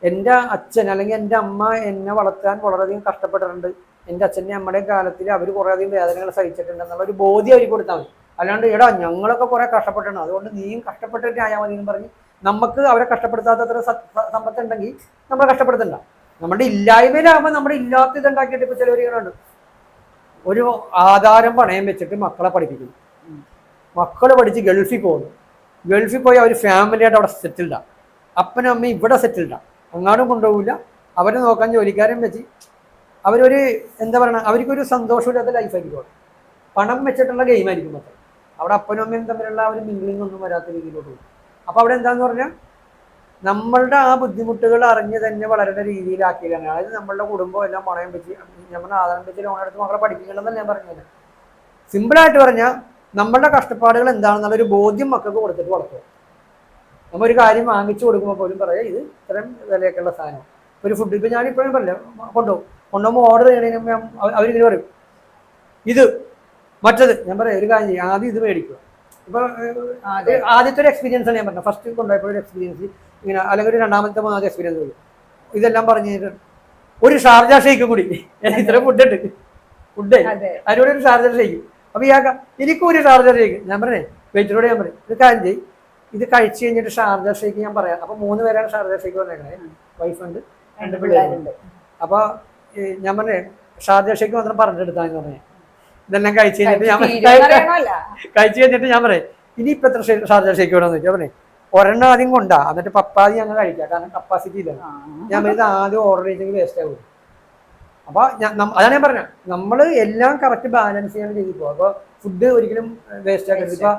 എൻ്റെ അച്ഛൻ അല്ലെങ്കിൽ എൻ്റെ അമ്മ എന്നെ വളർത്താൻ വളരെയധികം കഷ്ടപ്പെട്ടിട്ടുണ്ട്. എൻ്റെ അച്ഛൻ്റെ അമ്മയുടെയും കാലത്തിൽ അവർ കുറേയധികം വേദനകൾ സഹിച്ചിട്ടുണ്ട് എന്നുള്ള ഒരു ബോധ്യം അവർക്ക് കൊടുത്താൽ മതി. അല്ലാണ്ട് എടാ ഞങ്ങളൊക്കെ കുറെ കഷ്ടപ്പെട്ടിട്ടുണ്ട്, അതുകൊണ്ട് നീയും കഷ്ടപ്പെട്ടിട്ട് ആയാൽ മതി എന്ന് പറഞ്ഞ് നമുക്ക് അവരെ കഷ്ടപ്പെടുത്താത്തത്ര സമ്പത്തുണ്ടെങ്കിൽ നമ്മളെ കഷ്ടപ്പെടുത്തണ്ട. നമ്മുടെ ഇല്ലായ്മയിലാകുമ്പോൾ നമ്മുടെ ഇല്ലാത്ത ഇതുണ്ടാക്കിയിട്ട് ഇപ്പൊ ചിലവർ ഇങ്ങനെയുണ്ട്, ഒരു ആധാരം പണയം വെച്ചിട്ട് മക്കളെ പഠിപ്പിക്കുന്നു. മക്കൾ പഠിച്ച് ഗൾഫിൽ പോകുന്നു. ഗൾഫിൽ പോയി അവർ ഫാമിലിയായിട്ട് അവിടെ സെറ്റിൽഡാണ്. അപ്പനും അമ്മയും ഇവിടെ സെറ്റിൽഡാണ്. അങ്ങാടും കൊണ്ടുപോകില്ല. അവരെ നോക്കാൻ ജോലിക്കാരൻ വെച്ച് അവരൊരു എന്താ പറയുക, അവർക്കൊരു സന്തോഷമില്ലാത്ത ലൈഫായിരിക്കും. പണം വെച്ചിട്ടുള്ള ഗെയിമായിരിക്കും മൊത്തം. അവിടെ അപ്പനും അമ്മയും തമ്മിലുള്ള ഒരു മിംഗ്ലിംഗ് ഒന്നും വരാത്ത രീതിയിലോട്ട് പോകും. അപ്പോൾ അവിടെ എന്താന്ന് പറഞ്ഞാൽ നമ്മളുടെ ആ ബുദ്ധിമുട്ടുകൾ അറിഞ്ഞ് തന്നെ വളരുന്ന രീതിയിലാക്കിയാണ്. അതായത് നമ്മളുടെ കുടുംബം എല്ലാം പണയം വെച്ച് നമ്മുടെ ആധാരം വെച്ച് ലോൺ എടുത്ത് മക്കളെ പഠിപ്പിക്കണമെന്നല്ല ഞാൻ പറഞ്ഞത്. സിമ്പിളായിട്ട് പറഞ്ഞാൽ നമ്മളുടെ കഷ്ടപ്പാടുകൾ എന്താണെന്നുള്ളൊരു ബോധ്യം മക്കൾക്ക് കൊടുത്തിട്ട് വളർത്തുക. നമ്മൾ ഒരു കാര്യം വാങ്ങിച്ചു കൊടുക്കുമ്പോൾ പോലും പറയാം ഇത് ഇത്രയും വിലയൊക്കെയുള്ള സാധനം. ഒരു ഫുഡ് ഇപ്പം ഞാനിപ്പോഴും പറയില്ല, കൊണ്ടുപോകുമ്പോൾ ഓർഡർ ചെയ്യണതിന് അവരിങ്ങനെ പറയും ഇത് മറ്റത്. ഞാൻ പറയാം ഒരു കാര്യം ചെയ്യും, ആദ്യം ഇത് മേടിക്കുക. ഇപ്പൊ ആദ്യത്തെ ഒരു എക്സ്പീരിയൻസ് ആണ് ഞാൻ പറഞ്ഞത്. ഫസ്റ്റ് കൊണ്ടുപോയപ്പോഴൊരു എക്സ്പീരിയൻസ് ഇങ്ങനെ, അല്ലെങ്കിൽ ഒരു രണ്ടാമത്തെ മൂന്നാമത്തെ എക്സ്പീരിയൻസ് വരും. ഇതെല്ലാം പറഞ്ഞു കഴിഞ്ഞിട്ട് ഒരു ഷാർജ ഷേക്ക് കൂടി, ഇത്ര ഫുഡ് അതിനോട് ഒരു ഷാർജ ഷേക്ക്. അപ്പൊ ഇയാൾക്ക് എനിക്കും ഒരു ഷാർജ ഷേക്ക്. ഞാൻ പറഞ്ഞേ വെയിറ്റിനോട് ഞാൻ പറയും ഇത് കാര്യം ചെയ്യും, ഇത് കഴിച്ചു കഴിഞ്ഞിട്ട് ഷാർജ ഷേക്ക് ഞാൻ പറയാം. അപ്പൊ 3 പേരാണ് ഷാർജ ഷേക്ക് പറഞ്ഞേക്കണേ. വൈഫുണ്ട്, 2 പിള്ളേരുണ്ട്. അപ്പൊ ഞാൻ പറഞ്ഞേ ഷാർജ ഷേക്ക് മാത്രം പറഞ്ഞെടുത്താന്ന് പറഞ്ഞേ. ഇതെല്ലാം കഴിച്ചു കഴിഞ്ഞിട്ട് ഞാൻ പറയും ഇനിയിപ്പോ എത്ര ഷാർജ ഷേക്ക് വേണമെന്ന് വെച്ചാൽ പറഞ്ഞേ ഒരെണ്ണം ആദ്യം കൊണ്ടാ, എന്നിട്ട് പപ്പാതി ഞങ്ങൾ കഴിക്കാം, കാരണം കപ്പാസിറ്റി ഇല്ല. ഞാൻ പറയുന്നത് ആദ്യം ഓർഡർ ചെയ്തെങ്കിൽ വേസ്റ്റ് ആകും. അപ്പൊ അതാണ് ഞാൻ പറഞ്ഞത്, നമ്മൾ എല്ലാം കറക്റ്റ് ബാലൻസ് ചെയ്യാൻ ചെയ്തിപ്പോ. അപ്പൊ ഫുഡ് ഒരിക്കലും വേസ്റ്റ് ആക്കരുത്. ഇപ്പൊ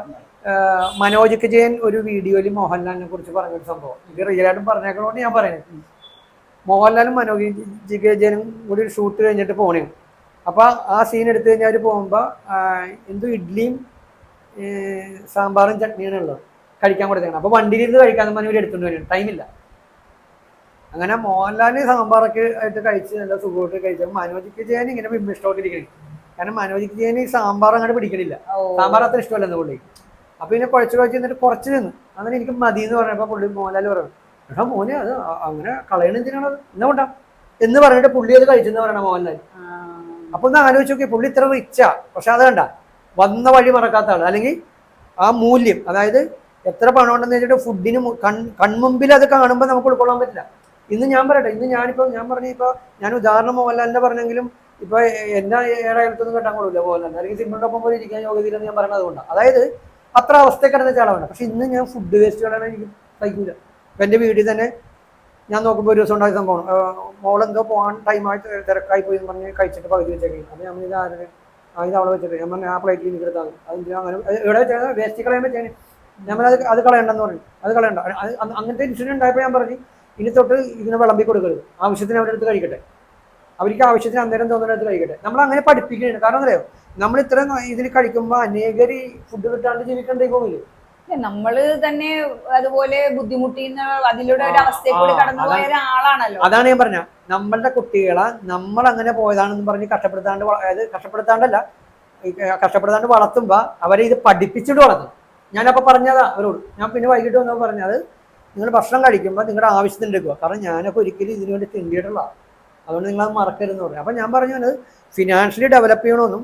മനോജ് കെ ജയൻ ഒരു വീഡിയോയിൽ മോഹൻലാലിനെ കുറിച്ച് പറഞ്ഞൊരു സംഭവം, ഇത് റിയൽ ആയിട്ടും പറഞ്ഞേക്കണോണ്ട് ഞാൻ പറയുന്നത്. മോഹൻലാലും മനോജ് കെ ജയനും കൂടി ഒരു ഷൂട്ട് കഴിഞ്ഞിട്ട് പോണേ. അപ്പൊ ആ സീൻ എടുത്തു കഴിഞ്ഞാൽ അവർ പോകുമ്പോ എന്തോ ഇഡ്ഡലിയും സാമ്പാറും ചട്നിയാണ് ഉള്ളത് കഴിക്കാൻ കൊടുത്തേക്കണം. അപ്പൊ വണ്ടിയിലിരുന്ന് കഴിക്കാൻ മനോജ് എടുത്തുകൊണ്ട് വരും, ടൈമില്ല. അങ്ങനെ മോഹൻലാല് സാമ്പാറൊക്കെ ആയിട്ട് കഴിച്ച് നല്ല സുഖമായിട്ട് കഴിച്ചപ്പോൾ മനോജ് കെ ജയൻ ഇങ്ങനെ ഇഷ്ടമായിട്ടിരിക്കണം. കാരണം മനോജ് കെ ജയന് ഈ സാമ്പാർ അങ്ങോട്ട് പിടിക്കണില്ല, സാമ്പാർ അത്ര ഇഷ്ടമല്ലെന്ന് പുള്ളി. അപ്പൊ ഇതിനെ കുഴച്ച് എന്നിട്ട് കുറച്ച് നിന്ന് അങ്ങനെ എനിക്ക് മതി എന്ന് പറഞ്ഞപ്പോ പുള്ളി മോഹൻലാൽ പറഞ്ഞു എടാ മോനെ അത് അങ്ങനെ കളയണ എന്തിനാണത് എന്നാ കൊണ്ടാ എന്ന് പറഞ്ഞിട്ട് പുള്ളി അത് കഴിച്ചെന്ന് പറയണ മോഹൻലാൽ. അപ്പൊ ഒന്ന് ആലോചിച്ച് നോക്കി, പുള്ളി ഇത്ര റിച്ചാ, പക്ഷെ അത് കണ്ട വന്ന വഴി മറക്കാത്ത ആള്. അല്ലെങ്കിൽ ആ മൂല്യം, അതായത് എത്ര പണം ഉണ്ടെന്ന് വെച്ചിട്ട് ഫുഡിന് കൺമുമ്പിൽ അത് കാണുമ്പോൾ നമുക്ക് ഉൾക്കൊള്ളാൻ പറ്റില്ല. ഇന്ന് ഞാൻ പറയട്ടെ, ഇന്ന് ഞാൻ പറഞ്ഞ ഇപ്പൊ ഞാൻ ഉദാഹരണം മോഹൻലാലിന്റെ പറഞ്ഞെങ്കിലും ഇപ്പൊ എന്നെ ഏറെ കാലത്തൊന്നും കേട്ടാൻ കൊള്ളില്ല മോഹൻലാൽ, അല്ലെങ്കിൽ സിനിമയുടെ ഒപ്പം പോലെ ഇരിക്കാൻ യോഗ്യതയില്ലെന്ന് ഞാൻ പറയുന്നത് കൊണ്ടാണ്. അതായത് അത്ര അവസ്ഥ കിടന്ന ചാളാണ്. പക്ഷെ ഇന്ന് ഞാൻ ഫുഡ് വേസ്റ്റുകളാണ് എനിക്ക് കഴിക്കൂല. ഇപ്പൊ എന്റെ വീട്ടിൽ തന്നെ ഞാൻ നോക്കുമ്പോൾ ഒരു ദിവസം ഉണ്ടായ സംഭവം, മോളെന്തോ പോകാൻ ടൈമായി തിരക്കായി പോയി എന്ന് പറഞ്ഞ് കഴിച്ചിട്ട് പകുതി വെച്ചേക്കും. അപ്പൊ ഞാൻ ഇത് ആരുടെ ഇത് അവളെ വെച്ചിട്ട് ഞാൻ പറഞ്ഞ ആ പ്ലേറ്റിൽ എനിക്ക് എടുത്താൽ അതിന് അങ്ങനെ എവിടെ വെച്ചാൽ വേസ്റ്റ് കളയാൻ പറ്റാൻ ഞാൻ അത് കളയണ്ടെന്ന് പറഞ്ഞു. അത് കളയണ്ട. അങ്ങനത്തെ ഇൻസിഡന്റ് ഉണ്ടായപ്പോൾ ഞാൻ പറഞ്ഞു ഇനി തൊട്ട് ഇതിനെ വിളമ്പി കൊടുക്കരുത്, ആവശ്യത്തിന് അവരെടുത്ത് കഴിക്കട്ടെ, അവർക്ക് ആവശ്യത്തിന് അന്നേരം തോന്നുന്നിടത്ത് കഴിക്കട്ടെ. നമ്മൾ അങ്ങനെ പഠിപ്പിക്കുകയാണ്. കാരണം അറിയോ, നമ്മൾ ഇത്ര ഇതിൽ കഴിക്കുമ്പോൾ അനേകര് ഫുഡ് കിട്ടാണ്ട് ജീവിക്കണ്ടേ പോകുന്നില്ല. നമ്മള് തന്നെ അതുപോലെ ബുദ്ധിമുട്ടിക്കുന്ന അതിലൂടെ ഒരു അവസ്ഥയിൽ കൂടി കടന്നുപോയ ഒരാളാണല്ലോ. അതാണ് ഞാൻ പറഞ്ഞ, നമ്മളുടെ കുട്ടികളെ നമ്മൾ അങ്ങനെ പോയതാണെന്ന് പറഞ്ഞ് കഷ്ടപ്പെടുത്താണ്ട്, അതായത് കഷ്ടപ്പെടുത്താണ്ട് വളർത്തുമ്പോ അവരെ ഇത് പഠിപ്പിച്ചിട്ട് വളർത്തണം. ഞാനപ്പോ പറഞ്ഞതാ അവരോട്. ഞാൻ പിന്നെ വൈകിട്ട് വന്നപ്പോൾ പറഞ്ഞത് നിങ്ങൾ ഭക്ഷണം കഴിക്കുമ്പോൾ നിങ്ങളുടെ ആവശ്യത്തിന് എടുക്കുക. കാരണം ഞാനൊക്കെ ഒരിക്കലും ഇതിനു വേണ്ടി തിണ്ടിയിട്ടുള്ള, അതുകൊണ്ട് നിങ്ങളത് മറക്കരുതെന്ന് പറഞ്ഞു. അപ്പം ഞാൻ പറഞ്ഞത് ഫിനാൻഷ്യലി ഡെവലപ്പ് ചെയ്യണമെന്നും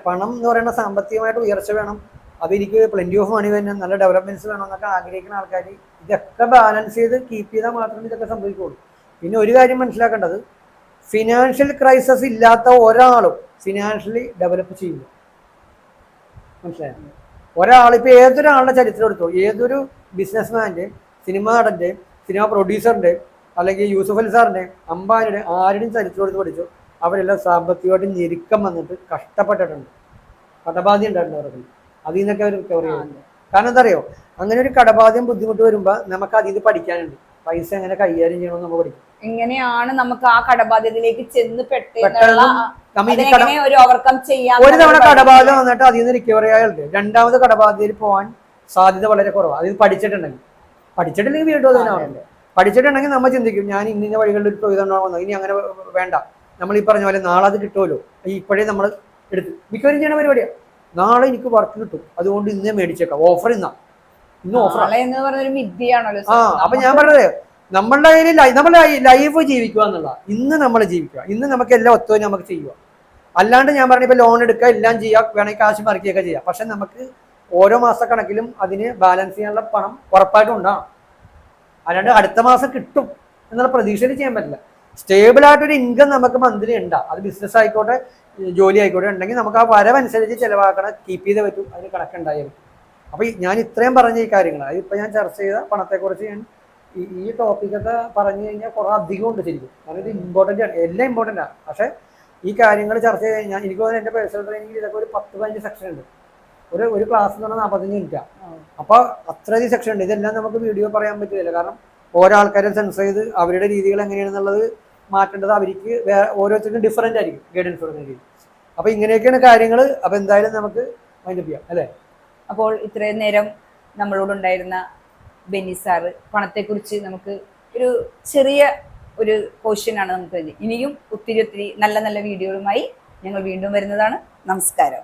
പണം എന്ന് പറയുന്ന സാമ്പത്തികമായിട്ട് ഉയർച്ച വേണം, അതെനിക്ക് പ്ലെന്റി ഓഫ് മണി തന്നെ നല്ല ഡെവലപ്മെന്റ്സ് വേണം എന്നൊക്കെ ആഗ്രഹിക്കുന്ന ആൾക്കാർ ഇതൊക്കെ ബാലൻസ് ചെയ്ത് കീപ്പ് ചെയ്താൽ മാത്രമേ ഇതൊക്കെ സംഭവിക്കുള്ളൂ. പിന്നെ ഒരു കാര്യം മനസ്സിലാക്കേണ്ടത്, ഫിനാൻഷ്യൽ ക്രൈസിസ് ഇല്ലാത്ത ഒരാളും ഫിനാൻഷ്യലി ഡെവലപ്പ് ചെയ്യില്ല. മനസ്സിലായോ? ഒരാളിപ്പോൾ ഏതൊരാളുടെ ചരിത്രം എടുത്തോ, ഏതൊരു ബിസിനസ്മാൻ്റെയും സിനിമ നടൻ്റെയും സിനിമ പ്രൊഡ്യൂസറിൻ്റെയും അല്ലെങ്കിൽ യൂസുഫ് അലി സാറിൻ്റെയും അംബാനിയുടെ ആരുടെയും ചരിത്രം എടുത്ത് പഠിച്ചു, അവരെല്ലാം സാമ്പത്തികമായിട്ട് ഞെരുക്കം വന്നിട്ട് കഷ്ടപ്പെട്ടിട്ടുണ്ട്, കടബാധ്യം ഉണ്ടായിട്ടുണ്ട് അവർക്ക്. അതിൽ നിന്നൊക്കെ അവർ റിക്കവർ ചെയ്യുന്നുണ്ട്. കാരണം എന്താ അറിയോ, അങ്ങനെ ഒരു കടബാധ്യം ബുദ്ധിമുട്ട് വരുമ്പോൾ നമുക്ക് അതിൽ നിന്ന് പഠിക്കാനുണ്ട്. പൈസ എങ്ങനെ കൈകാര്യം ചെയ്യണമെന്ന് നമ്മൾ പഠിക്കും. എങ്ങനെയാണ് നമുക്ക് ആ കടബാധ്യതയിലേക്ക് ചെന്ന് ഒരു തവണ കടബാധ്യത വന്നിട്ട് അതിൽ നിന്ന് റിക്കവർ ആയാലുണ്ട്, രണ്ടാമത് കടബാധ്യതയിൽ പോകാൻ സാധ്യത വളരെ കുറവാണ്. അത് പഠിച്ചിട്ടില്ലെങ്കിൽ വീണ്ടും അതിനാണല്ലോ. പഠിച്ചിട്ടുണ്ടെങ്കിൽ നമ്മൾ ചിന്തിക്കും ഞാൻ ഇന്ന വഴികളിൽ ഒരു ഇതുണ്ടാവുന്നു, ഇനി അങ്ങനെ വേണ്ട. നമ്മൾ ഈ പറഞ്ഞ പോലെ നാളെ അത് കിട്ടുമല്ലോ, ഇപ്പോഴേ നമ്മൾ എടുത്ത് മിക്കവരും ചെയ്യണ പരിപാടിയാണ്. നാളെ എനിക്ക് വർക്ക് കിട്ടും, അതുകൊണ്ട് ഇന്നേ മേടിച്ചേക്കാം, ഓഫർ ഇന്ന് ഓഫർ. എന്ന് പറഞ്ഞൊരു വിദ്യയാണല്ലോ. അപ്പൊ ഞാൻ പറഞ്ഞത് നമ്മളുടെ കയ്യിൽ നമ്മുടെ ലൈഫ് ജീവിക്കുക എന്നുള്ള ഇന്ന് നമ്മൾ ജീവിക്കുക, ഇന്ന് നമുക്ക് എല്ലാം ഒത്തു നമുക്ക് ചെയ്യുക. അല്ലാണ്ട് ഞാൻ പറഞ്ഞ ഇപ്പൊ ലോൺ എടുക്കുക, എല്ലാം ചെയ്യുക, വേണമെങ്കിൽ കാശ് മറിക്കുകയൊക്കെ ചെയ്യാം. പക്ഷെ നമുക്ക് ഓരോ മാസക്കണക്കിലും അതിന് ബാലൻസ് ചെയ്യാനുള്ള പണം ഉറപ്പായിട്ടും ഉണ്ടാകും. അല്ലാണ്ട് അടുത്ത മാസം കിട്ടും എന്നുള്ള പ്രതീക്ഷയിൽ ചെയ്യാൻ പറ്റില്ല. സ്റ്റേബിൾ ആയിട്ടൊരു ഇൻകം നമുക്ക് മന്ത്ലി ഉണ്ടാകും. അത് ബിസിനസ് ആയിക്കോട്ടെ ജോലി ആയിക്കോട്ടെ ഉണ്ടെങ്കിൽ നമുക്ക് ആ വരവനുസരിച്ച് ചിലവാക്കണം, കീപ്പ് ചെയ്തേ പറ്റും, അതിന് കണക്കുണ്ടായാൽ പറ്റും. അപ്പൊ ഞാൻ ഇത്രയും പറഞ്ഞ ഈ കാര്യങ്ങൾ അതിപ്പോൾ ഞാൻ ചർച്ച ചെയ്ത പണത്തെക്കുറിച്ച് ഞാൻ ഈ ടോപ്പിക്കൊക്കെ പറഞ്ഞു കഴിഞ്ഞാൽ കുറെ അധികം ഉണ്ട് ശരിക്കും. കാരണം ഇത് ഇമ്പോർട്ടൻ്റ് ആണ്, എല്ലാം ഇമ്പോർട്ടൻ്റ് ആണ്. പക്ഷേ ഈ കാര്യങ്ങൾ ചർച്ച ചെയ്ത് കഴിഞ്ഞാൽ എനിക്ക് തോന്നുന്നു എൻ്റെ പേഴ്സണൽ ട്രെയിനിങ്ങിൽ ഇതൊക്കെ ഒരു 10-15 സെക്ഷൻ ഉണ്ട്. ഒരു ക്ലാസ് എന്ന് പറഞ്ഞാൽ 45 മിനിറ്റാണ്. അപ്പോൾ അത്രയധികം സെക്ഷൻ ഉണ്ട്. ഇതെല്ലാം നമുക്ക് വീഡിയോ പറയാൻ പറ്റില്ല. കാരണം ഓരോ ആൾക്കാരെ സെൻസ് ചെയ്ത് അവരുടെ രീതികൾ എങ്ങനെയാണെന്നുള്ളത് മാറ്റേണ്ടത് അവർക്ക് ഓരോരുത്തർക്കും ഡിഫറൻ്റ് ആയിരിക്കും ഗൈഡൻസ് കൊടുക്കുന്ന രീതി. അപ്പോൾ ഇങ്ങനെയൊക്കെയാണ് കാര്യങ്ങൾ. അപ്പോൾ എന്തായാലും നമുക്ക് മൈൻഡപ്പ് ചെയ്യാം അല്ലേ. അപ്പോൾ ഇത്രയും നേരം നമ്മളോടുണ്ടായിരുന്ന ബെന്നി സാറ് പണത്തെക്കുറിച്ച് നമുക്ക് ഒരു ചെറിയ ഒരു ക്വസ്റ്റ്യൻ ആണ് നമുക്ക് ഇനിയും ഒത്തിരി നല്ല നല്ല വീഡിയോകളുമായി ഞങ്ങൾ വീണ്ടും വരുന്നതാണ്. നമസ്കാരം.